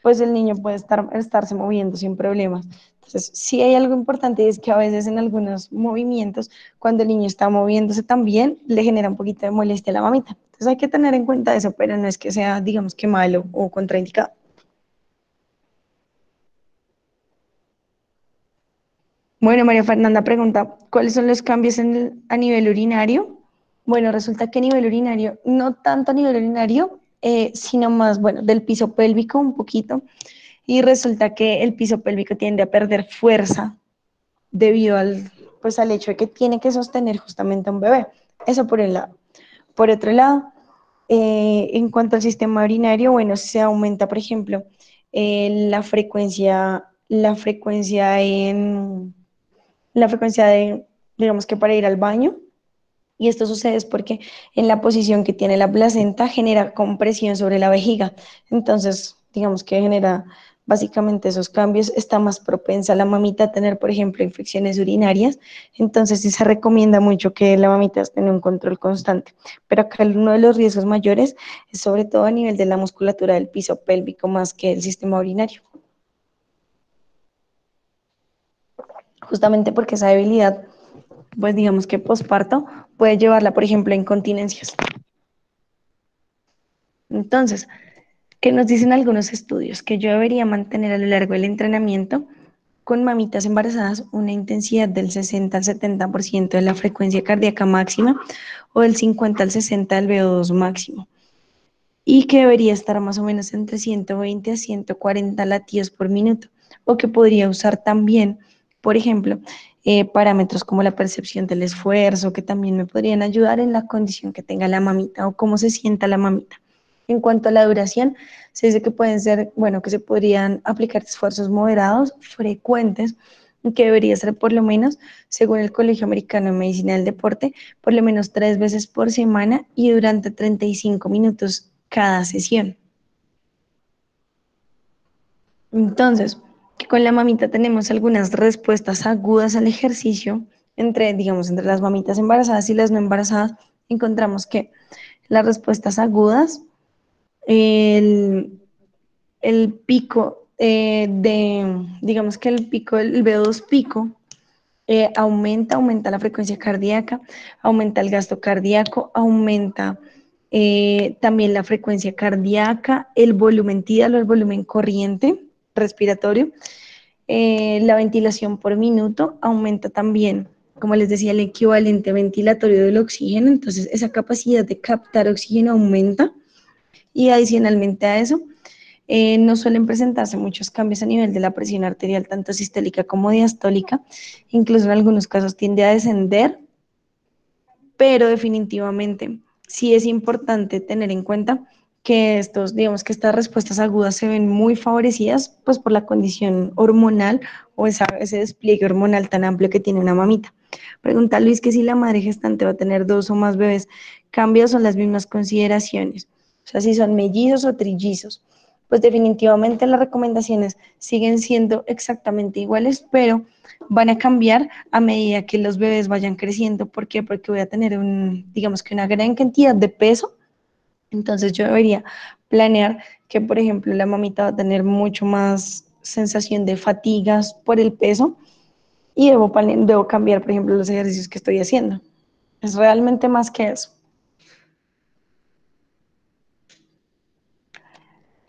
pues el niño puede estarse moviendo sin problemas. Entonces, sí hay algo importante y es que a veces en algunos movimientos, cuando el niño está moviéndose también, le genera un poquito de molestia a la mamita. Entonces hay que tener en cuenta eso, pero no es que sea, digamos que malo o contraindicado. Bueno, María Fernanda pregunta, ¿cuáles son los cambios a nivel urinario? Bueno, resulta que a nivel urinario, no tanto a nivel urinario, sino más, bueno, del piso pélvico un poquito, y resulta que el piso pélvico tiende a perder fuerza debido pues al hecho de que tiene que sostener justamente a un bebé. Eso por un lado. Por otro lado, en cuanto al sistema urinario, bueno, se aumenta, por ejemplo, la frecuencia de, digamos que para ir al baño, y esto sucede es porque en la posición que tiene la placenta genera compresión sobre la vejiga. Entonces, digamos que genera básicamente esos cambios. Está más propensa la mamita a tener, por ejemplo, infecciones urinarias. Entonces, sí se recomienda mucho que la mamita tenga un control constante. Pero acá uno de los riesgos mayores es sobre todo a nivel de la musculatura del piso pélvico más que el sistema urinario. Justamente porque esa debilidad, pues digamos que posparto, puede llevarla, por ejemplo, a incontinencias. Entonces, ¿qué nos dicen algunos estudios? Que yo debería mantener a lo largo del entrenamiento con mamitas embarazadas una intensidad del 60 al 70% de la frecuencia cardíaca máxima o del 50 al 60 del VO2 máximo. Y que debería estar más o menos entre 120 a 140 latidos por minuto. o que podría usar también, por ejemplo, parámetros como la percepción del esfuerzo, que también me podrían ayudar en la condición que tenga la mamita o cómo se sienta la mamita. En cuanto a la duración, se dice que pueden ser, bueno, que se podrían aplicar esfuerzos moderados, frecuentes, que debería ser por lo menos, según el Colegio Americano de Medicina del Deporte, por lo menos 3 veces por semana y durante 35 minutos cada sesión. Entonces, que con la mamita tenemos algunas respuestas agudas al ejercicio, digamos, entre las mamitas embarazadas y las no embarazadas, encontramos que las respuestas agudas, el, el pico digamos que el pico, el VO2 pico, aumenta la frecuencia cardíaca, aumenta el gasto cardíaco, aumenta también la frecuencia cardíaca, el volumen tidal o el volumen corriente respiratorio, la ventilación por minuto aumenta también, como les decía, el equivalente ventilatorio del oxígeno, entonces esa capacidad de captar oxígeno aumenta y adicionalmente a eso, no suelen presentarse muchos cambios a nivel de la presión arterial, tanto sistólica como diastólica, incluso en algunos casos tiende a descender, pero definitivamente sí es importante tener en cuenta que digamos que estas respuestas agudas se ven muy favorecidas pues por la condición hormonal o ese despliegue hormonal tan amplio que tiene una mamita. Pregunta Luis que si la madre gestante va a tener 2 o más bebés, ¿cambios son las mismas consideraciones? O sea, si son mellizos o trillizos. Pues definitivamente las recomendaciones siguen siendo exactamente iguales, pero van a cambiar a medida que los bebés vayan creciendo. ¿Por qué? Porque voy a tener digamos que una gran cantidad de peso. Entonces yo debería planear que, por ejemplo, la mamita va a tener mucho más sensación de fatigas por el peso y debo cambiar, por ejemplo, los ejercicios que estoy haciendo. Es realmente más que eso.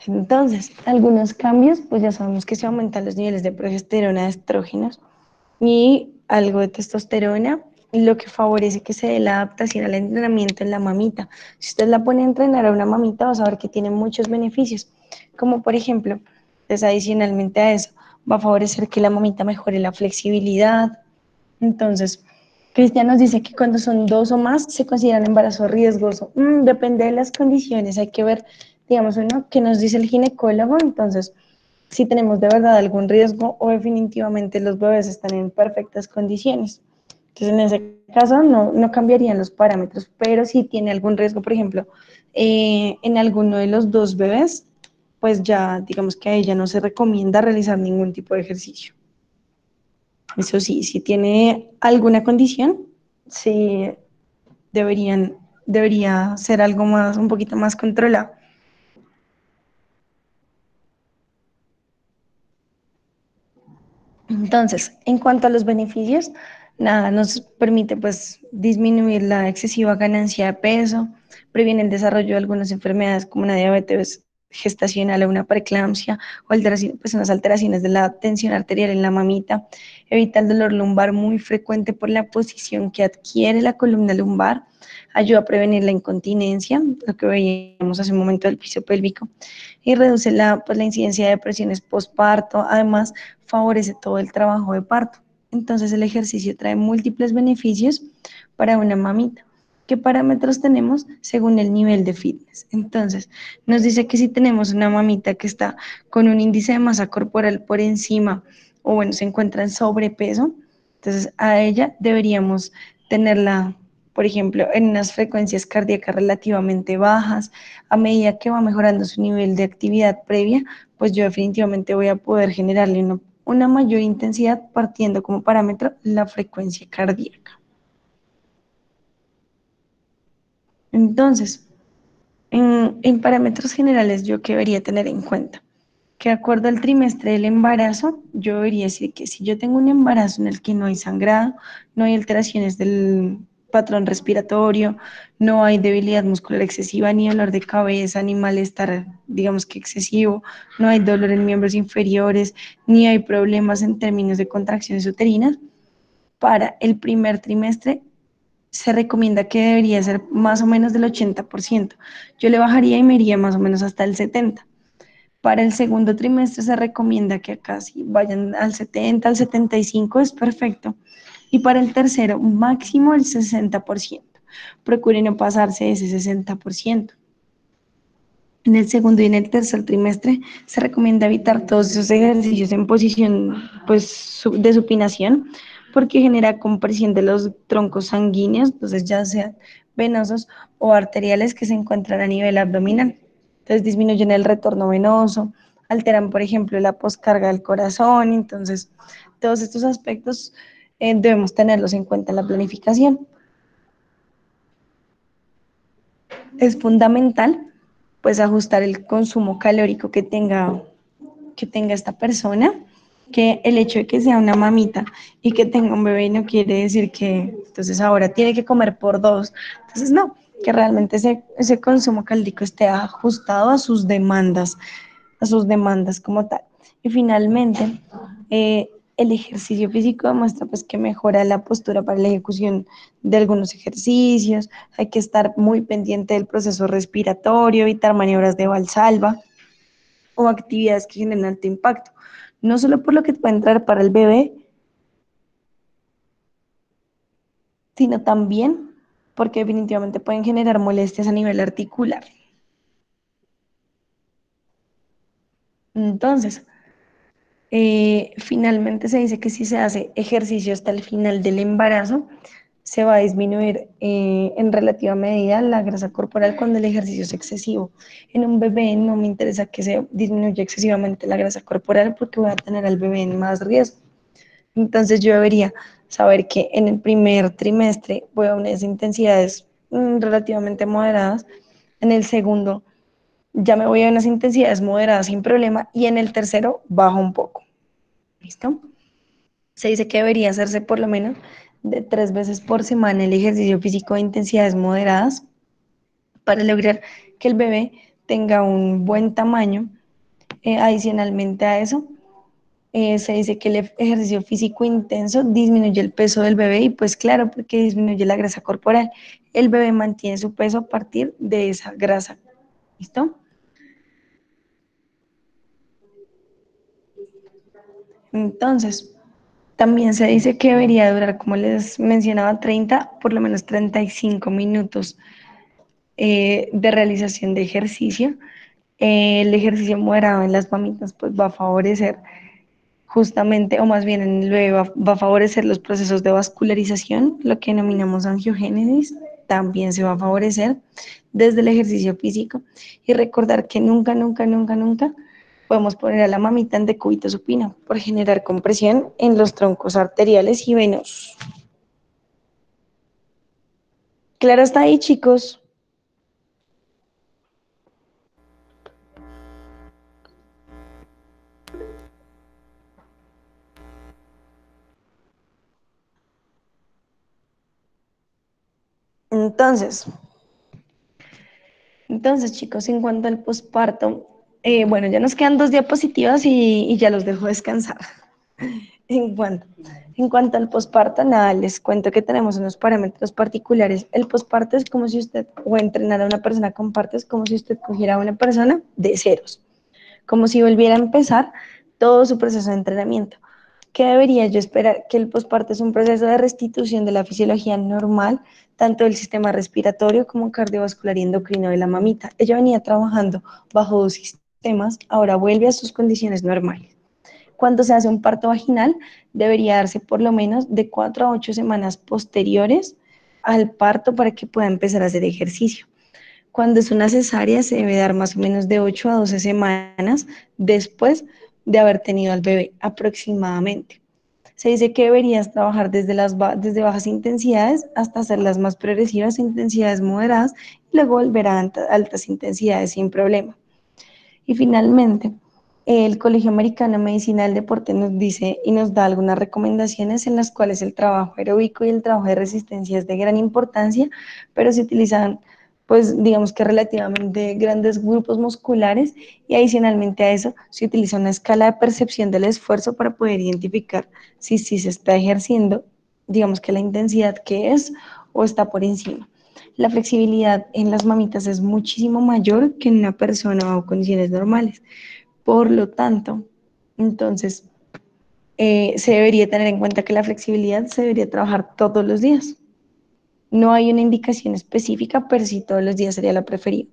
Entonces, algunos cambios, pues ya sabemos que se aumentan los niveles de progesterona, de estrógenos y algo de testosterona, lo que favorece que se dé la adaptación al entrenamiento en la mamita. Si usted la pone a entrenar a una mamita, va a saber que tiene muchos beneficios, como por ejemplo, pues adicionalmente a eso, va a favorecer que la mamita mejore la flexibilidad. Entonces, Cristian nos dice que cuando son 2 o más se consideran embarazo riesgoso. Depende de las condiciones, hay que ver, digamos, qué nos dice el ginecólogo. Entonces, si tenemos de verdad algún riesgo o definitivamente los bebés están en perfectas condiciones. Entonces, en ese caso no cambiarían los parámetros, pero si tiene algún riesgo, por ejemplo, en alguno de los 2 bebés, pues ya digamos que a ella no se recomienda realizar ningún tipo de ejercicio. Eso sí, si tiene alguna condición, sí debería ser algo más, un poquito más controlado. Entonces, en cuanto a los beneficios, nada, nos permite pues disminuir la excesiva ganancia de peso, previene el desarrollo de algunas enfermedades como una diabetes gestacional o una preeclampsia o pues unas alteraciones de la tensión arterial en la mamita, evita el dolor lumbar muy frecuente por la posición que adquiere la columna lumbar, ayuda a prevenir la incontinencia, lo que veíamos hace un momento del piso pélvico, y reduce la incidencia de depresiones postparto, además favorece todo el trabajo de parto. Entonces el ejercicio trae múltiples beneficios para una mamita. ¿Qué parámetros tenemos según el nivel de fitness? Entonces, nos dice que si tenemos una mamita que está con un índice de masa corporal por encima o bueno, se encuentra en sobrepeso, entonces a ella deberíamos tenerla, por ejemplo, en unas frecuencias cardíacas relativamente bajas. A medida que va mejorando su nivel de actividad previa, pues yo definitivamente voy a poder generarle una mayor intensidad partiendo como parámetro la frecuencia cardíaca. Entonces, en parámetros generales, ¿yo qué debería tener en cuenta? Que de acuerdo al trimestre del embarazo, yo debería decir que si yo tengo un embarazo en el que no hay sangrado, no hay alteraciones del patrón respiratorio, no hay debilidad muscular excesiva, ni dolor de cabeza, ni malestar, digamos que excesivo, no hay dolor en miembros inferiores, ni hay problemas en términos de contracciones uterinas, para el primer trimestre se recomienda que debería ser más o menos del 80%. Yo le bajaría y me iría más o menos hasta el 70%. Para el segundo trimestre se recomienda que acá sí vayan al 70, al 75, es perfecto. Y para el tercero, máximo el 60%. Procuren no pasarse ese 60%. En el segundo y en el tercer trimestre se recomienda evitar todos esos ejercicios en posición pues, de supinación porque genera compresión de los troncos sanguíneos, entonces ya sean venosos o arteriales que se encuentran a nivel abdominal. Entonces disminuyen el retorno venoso, alteran, por ejemplo, la poscarga del corazón. Entonces, todos estos aspectos debemos tenerlos en cuenta en la planificación. Es fundamental pues ajustar el consumo calórico que tenga esta persona, que el hecho de que sea una mamita y que tenga un bebé no quiere decir que entonces ahora tiene que comer por dos. Entonces no, que realmente ese consumo calórico esté ajustado a sus demandas como tal. Y finalmente, el ejercicio físico demuestra pues que mejora la postura para la ejecución de algunos ejercicios. Hay que estar muy pendiente del proceso respiratorio, evitar maniobras de valsalva o actividades que generen alto impacto, no solo por lo que puede entrar para el bebé, sino también porque definitivamente pueden generar molestias a nivel articular. Entonces, finalmente se dice que si se hace ejercicio hasta el final del embarazo, se va a disminuir en relativa medida la grasa corporal cuando el ejercicio es excesivo. En un bebé no me interesa que se disminuya excesivamente la grasa corporal porque voy a tener al bebé en más riesgo. Entonces yo debería saber que en el primer trimestre voy a unas intensidades relativamente moderadas, en el segundo ya me voy a unas intensidades moderadas sin problema y en el tercero bajo un poco. ¿Listo? Se dice que debería hacerse por lo menos de 3 veces por semana el ejercicio físico de intensidades moderadas para lograr que el bebé tenga un buen tamaño. Adicionalmente a eso, se dice que el ejercicio físico intenso disminuye el peso del bebé y pues claro, porque disminuye la grasa corporal. El bebé mantiene su peso a partir de esa grasa. ¿Listo? Entonces, también se dice que debería durar, como les mencionaba, 30, por lo menos 35 minutos de realización de ejercicio. El ejercicio moderado en las mamitas pues va a favorecer justamente, o más bien en el bebé va a favorecer los procesos de vascularización, lo que denominamos angiogénesis, también se va a favorecer desde el ejercicio físico y recordar que nunca, nunca, nunca, nunca podemos poner a la mamita en decúbito supino por generar compresión en los troncos arteriales y venosos. ¿Claro está ahí, chicos? Entonces, chicos, en cuanto al posparto, bueno, ya nos quedan 2 diapositivas y ya los dejo descansar. En cuanto al posparto, nada, les cuento que tenemos unos parámetros particulares. El posparto es como si usted, o entrenar a una persona con parto, es como si usted cogiera a una persona de ceros, como si volviera a empezar todo su proceso de entrenamiento. ¿Qué debería yo esperar? Que el posparto es un proceso de restitución de la fisiología normal, tanto del sistema respiratorio como cardiovascular y endocrino de la mamita. Ella venía trabajando bajo 2 sistemas, ahora vuelve a sus condiciones normales. Cuando se hace un parto vaginal, debería darse por lo menos de 4 a 8 semanas posteriores al parto para que pueda empezar a hacer ejercicio. Cuando es una cesárea, se debe dar más o menos de 8 a 12 semanas después de haber tenido al bebé aproximadamente. Se dice que deberías trabajar desde bajas intensidades hasta hacerlas más progresivas, intensidades moderadas, y luego volver a altas intensidades sin problema. Y finalmente, el Colegio Americano de Medicina del Deporte nos dice y nos da algunas recomendaciones en las cuales el trabajo aeróbico y el trabajo de resistencia es de gran importancia, pero se utilizan, pues digamos que relativamente grandes grupos musculares, y adicionalmente a eso se utiliza una escala de percepción del esfuerzo para poder identificar si se está ejerciendo, digamos que la intensidad que es o está por encima. La flexibilidad en las mamitas es muchísimo mayor que en una persona bajo condiciones normales. Por lo tanto, entonces, se debería tener en cuenta que la flexibilidad se debería trabajar todos los días. No hay una indicación específica, pero sí todos los días sería la preferida.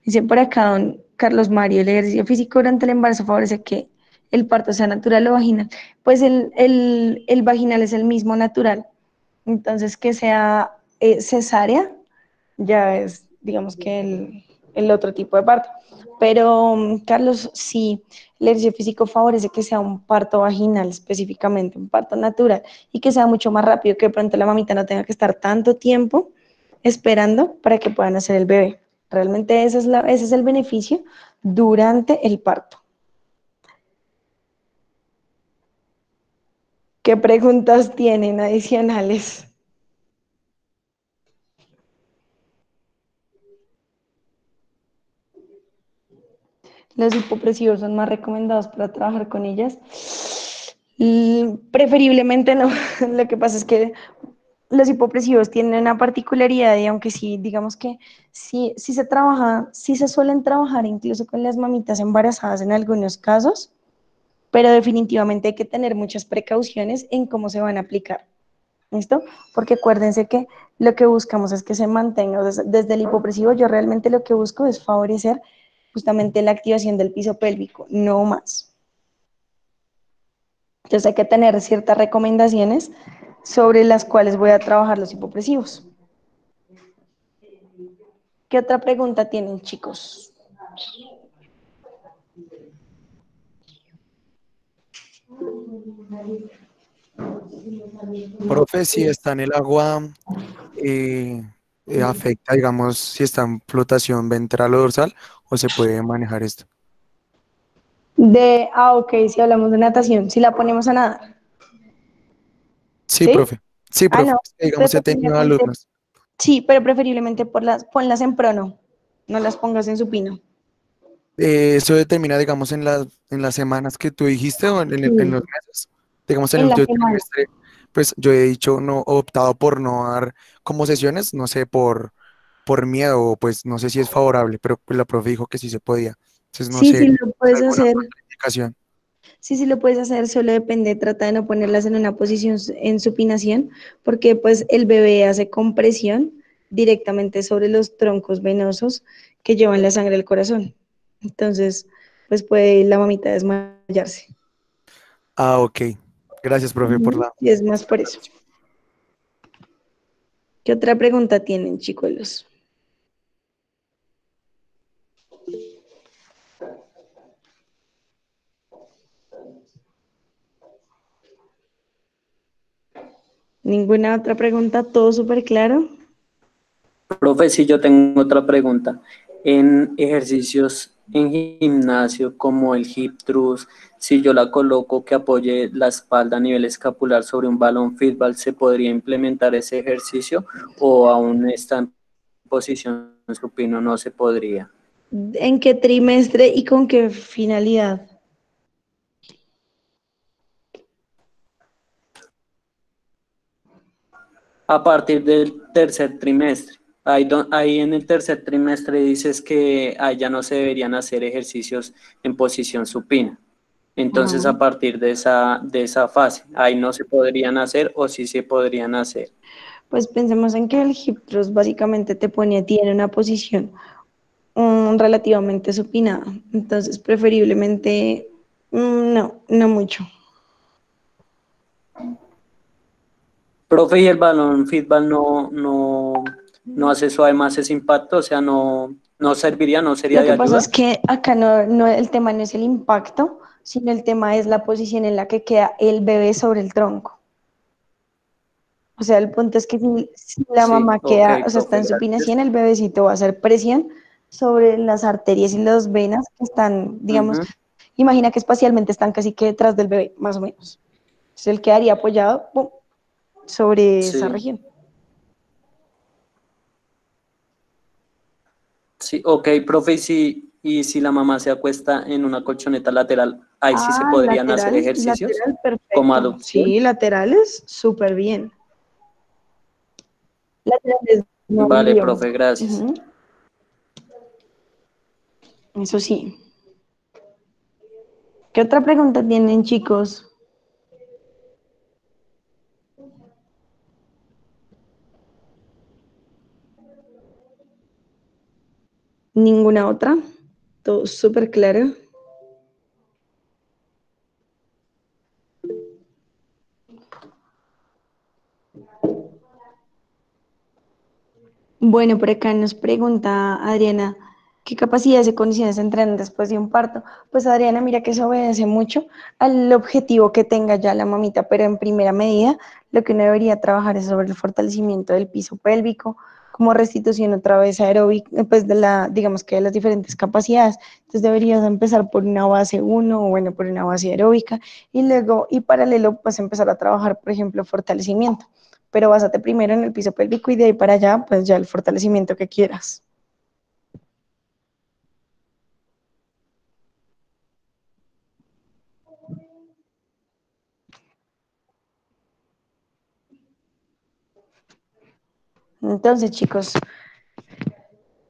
Dice por acá don Carlos Mario, el ejercicio físico durante el embarazo favorece que el parto sea natural o vaginal. Pues el vaginal es el mismo natural. Entonces, que sea cesárea, ya es, digamos que el otro tipo de parto. Pero, Carlos, sí, el ejercicio físico favorece que sea un parto vaginal específicamente, un parto natural, y que sea mucho más rápido, que de pronto la mamita no tenga que estar tanto tiempo esperando para que puedan hacer el bebé. Realmente ese es el beneficio durante el parto. ¿Qué preguntas tienen adicionales? Los hipopresivos son más recomendados para trabajar con ellas. Preferiblemente no. Lo que pasa es que los hipopresivos tienen una particularidad y aunque sí, digamos que sí se trabaja, sí se suelen trabajar incluso con las mamitas embarazadas en algunos casos, pero definitivamente hay que tener muchas precauciones en cómo se van a aplicar. ¿Listo? Porque acuérdense que lo que buscamos es que se mantenga desde el hipopresivo. Yo realmente lo que busco es favorecer justamente la activación del piso pélvico, no más. Entonces hay que tener ciertas recomendaciones sobre las cuales voy a trabajar los hipopresivos. ¿Qué otra pregunta tienen, chicos? Profe, si está en el agua, eh, afecta, digamos, si está en flotación ventral o dorsal, o se puede manejar esto. Ok, si hablamos de natación, si la ponemos a nadar. Sí, ¿Sí? profe. Sí, Ah, profe. no, Digamos, he tenido preferiblemente, alumnos. sí, pero preferiblemente ponlas en prono, no las pongas en supino. Eso determina, digamos, en las semanas que tú dijiste o en los Sí, meses. Digamos, en el en la último semana. trimestre, pues yo he dicho, no, optado por no dar como sesiones, no sé, por miedo, o pues no sé si es favorable, pero pues la profe dijo que sí se podía. Entonces, no Sí, sé, sí lo puedes alguna hacer. contraindicación. Sí, lo puedes hacer, solo depende, trata de no ponerlas en una posición en supinación, porque pues el bebé hace compresión directamente sobre los troncos venosos que llevan la sangre al corazón. Entonces, pues puede la mamita desmayarse. Ah, ok. Gracias, profe, por Ujú. la... Y es más por eso. ¿Qué otra pregunta tienen, chicos? ¿Ninguna otra pregunta? ¿Todo súper claro? Profe, si yo tengo otra pregunta. En ejercicios en gimnasio como el hip thrust, si yo la coloco que apoye la espalda a nivel escapular sobre un balón fitball, ¿se podría implementar ese ejercicio o aún está en posición supino? No se podría. ¿En qué trimestre y con qué finalidad? A partir del tercer trimestre. Ahí en el tercer trimestre dices que ahí ya no se deberían hacer ejercicios en posición supina. Entonces, Ajá. a partir de esa fase, ahí no se podrían hacer o sí se podrían hacer. Pues pensemos en que el hip thrust básicamente te pone a ti en una posición relativamente supinada. Entonces, preferiblemente, no mucho. Profe, ¿y el balón fitball no hace suave más ese impacto? O sea, no serviría, no sería Lo de que pasa ayuda. es que acá el tema no es el impacto, sino el tema es la posición en la que queda el bebé sobre el tronco. O sea, el punto es que si la Sí, mamá ok, queda, o sea, está profe, en gracias. supinación, el bebecito va a hacer presión sobre las arterias y las venas que están, digamos, Ujú, imagina que espacialmente están casi que detrás del bebé, más o menos. Entonces él quedaría apoyado, ¡pum!, sobre esa sí, región. sí, ok, profe, y si la mamá se acuesta en una colchoneta lateral, ahí sí se Ah, podrían hacer lateral, ejercicios lateral, como perfecto. adopción. Sí, laterales, súper bien. Laterales, no hay Vale, lío. profe, gracias. Ujú. Eso sí. ¿Qué otra pregunta tienen, chicos? ¿Ninguna otra? Todo súper claro. Bueno, por acá nos pregunta Adriana, ¿qué capacidades y condiciones se entrenan después de un parto? Pues Adriana, mira que eso obedece mucho al objetivo que tenga ya la mamita, pero en primera medida lo que uno debería trabajar es sobre el fortalecimiento del piso pélvico, como restitución otra vez aeróbica, pues digamos que de las diferentes capacidades. Entonces deberías empezar por una base uno o bueno, por una base aeróbica y luego, y paralelo, pues empezar a trabajar, por ejemplo, fortalecimiento, pero básate primero en el piso pélvico y de ahí para allá, pues ya el fortalecimiento que quieras. Entonces, chicos,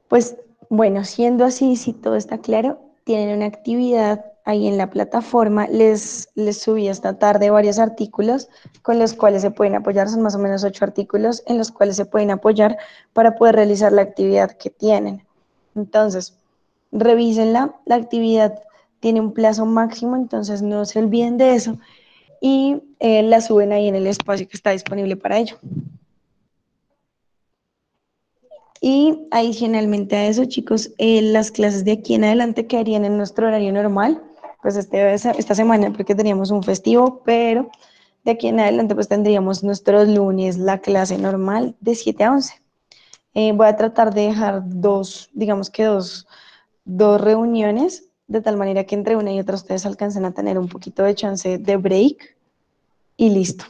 pues bueno, siendo así, si todo está claro, tienen una actividad ahí en la plataforma. Les subí esta tarde varios artículos con los cuales se pueden apoyar. Son más o menos 8 artículos en los cuales se pueden apoyar para poder realizar la actividad que tienen. Entonces, revísenla. La actividad tiene un plazo máximo, entonces no se olviden de eso y la suben ahí en el espacio que está disponible para ello. Y adicionalmente a eso, chicos, las clases de aquí en adelante quedarían en nuestro horario normal, pues esta semana porque teníamos un festivo, pero de aquí en adelante pues tendríamos nuestros lunes la clase normal de 7 a 11. Voy a tratar de dejar digamos que dos reuniones, de tal manera que entre una y otra ustedes alcancen a tener un poquito de chance de break y listo.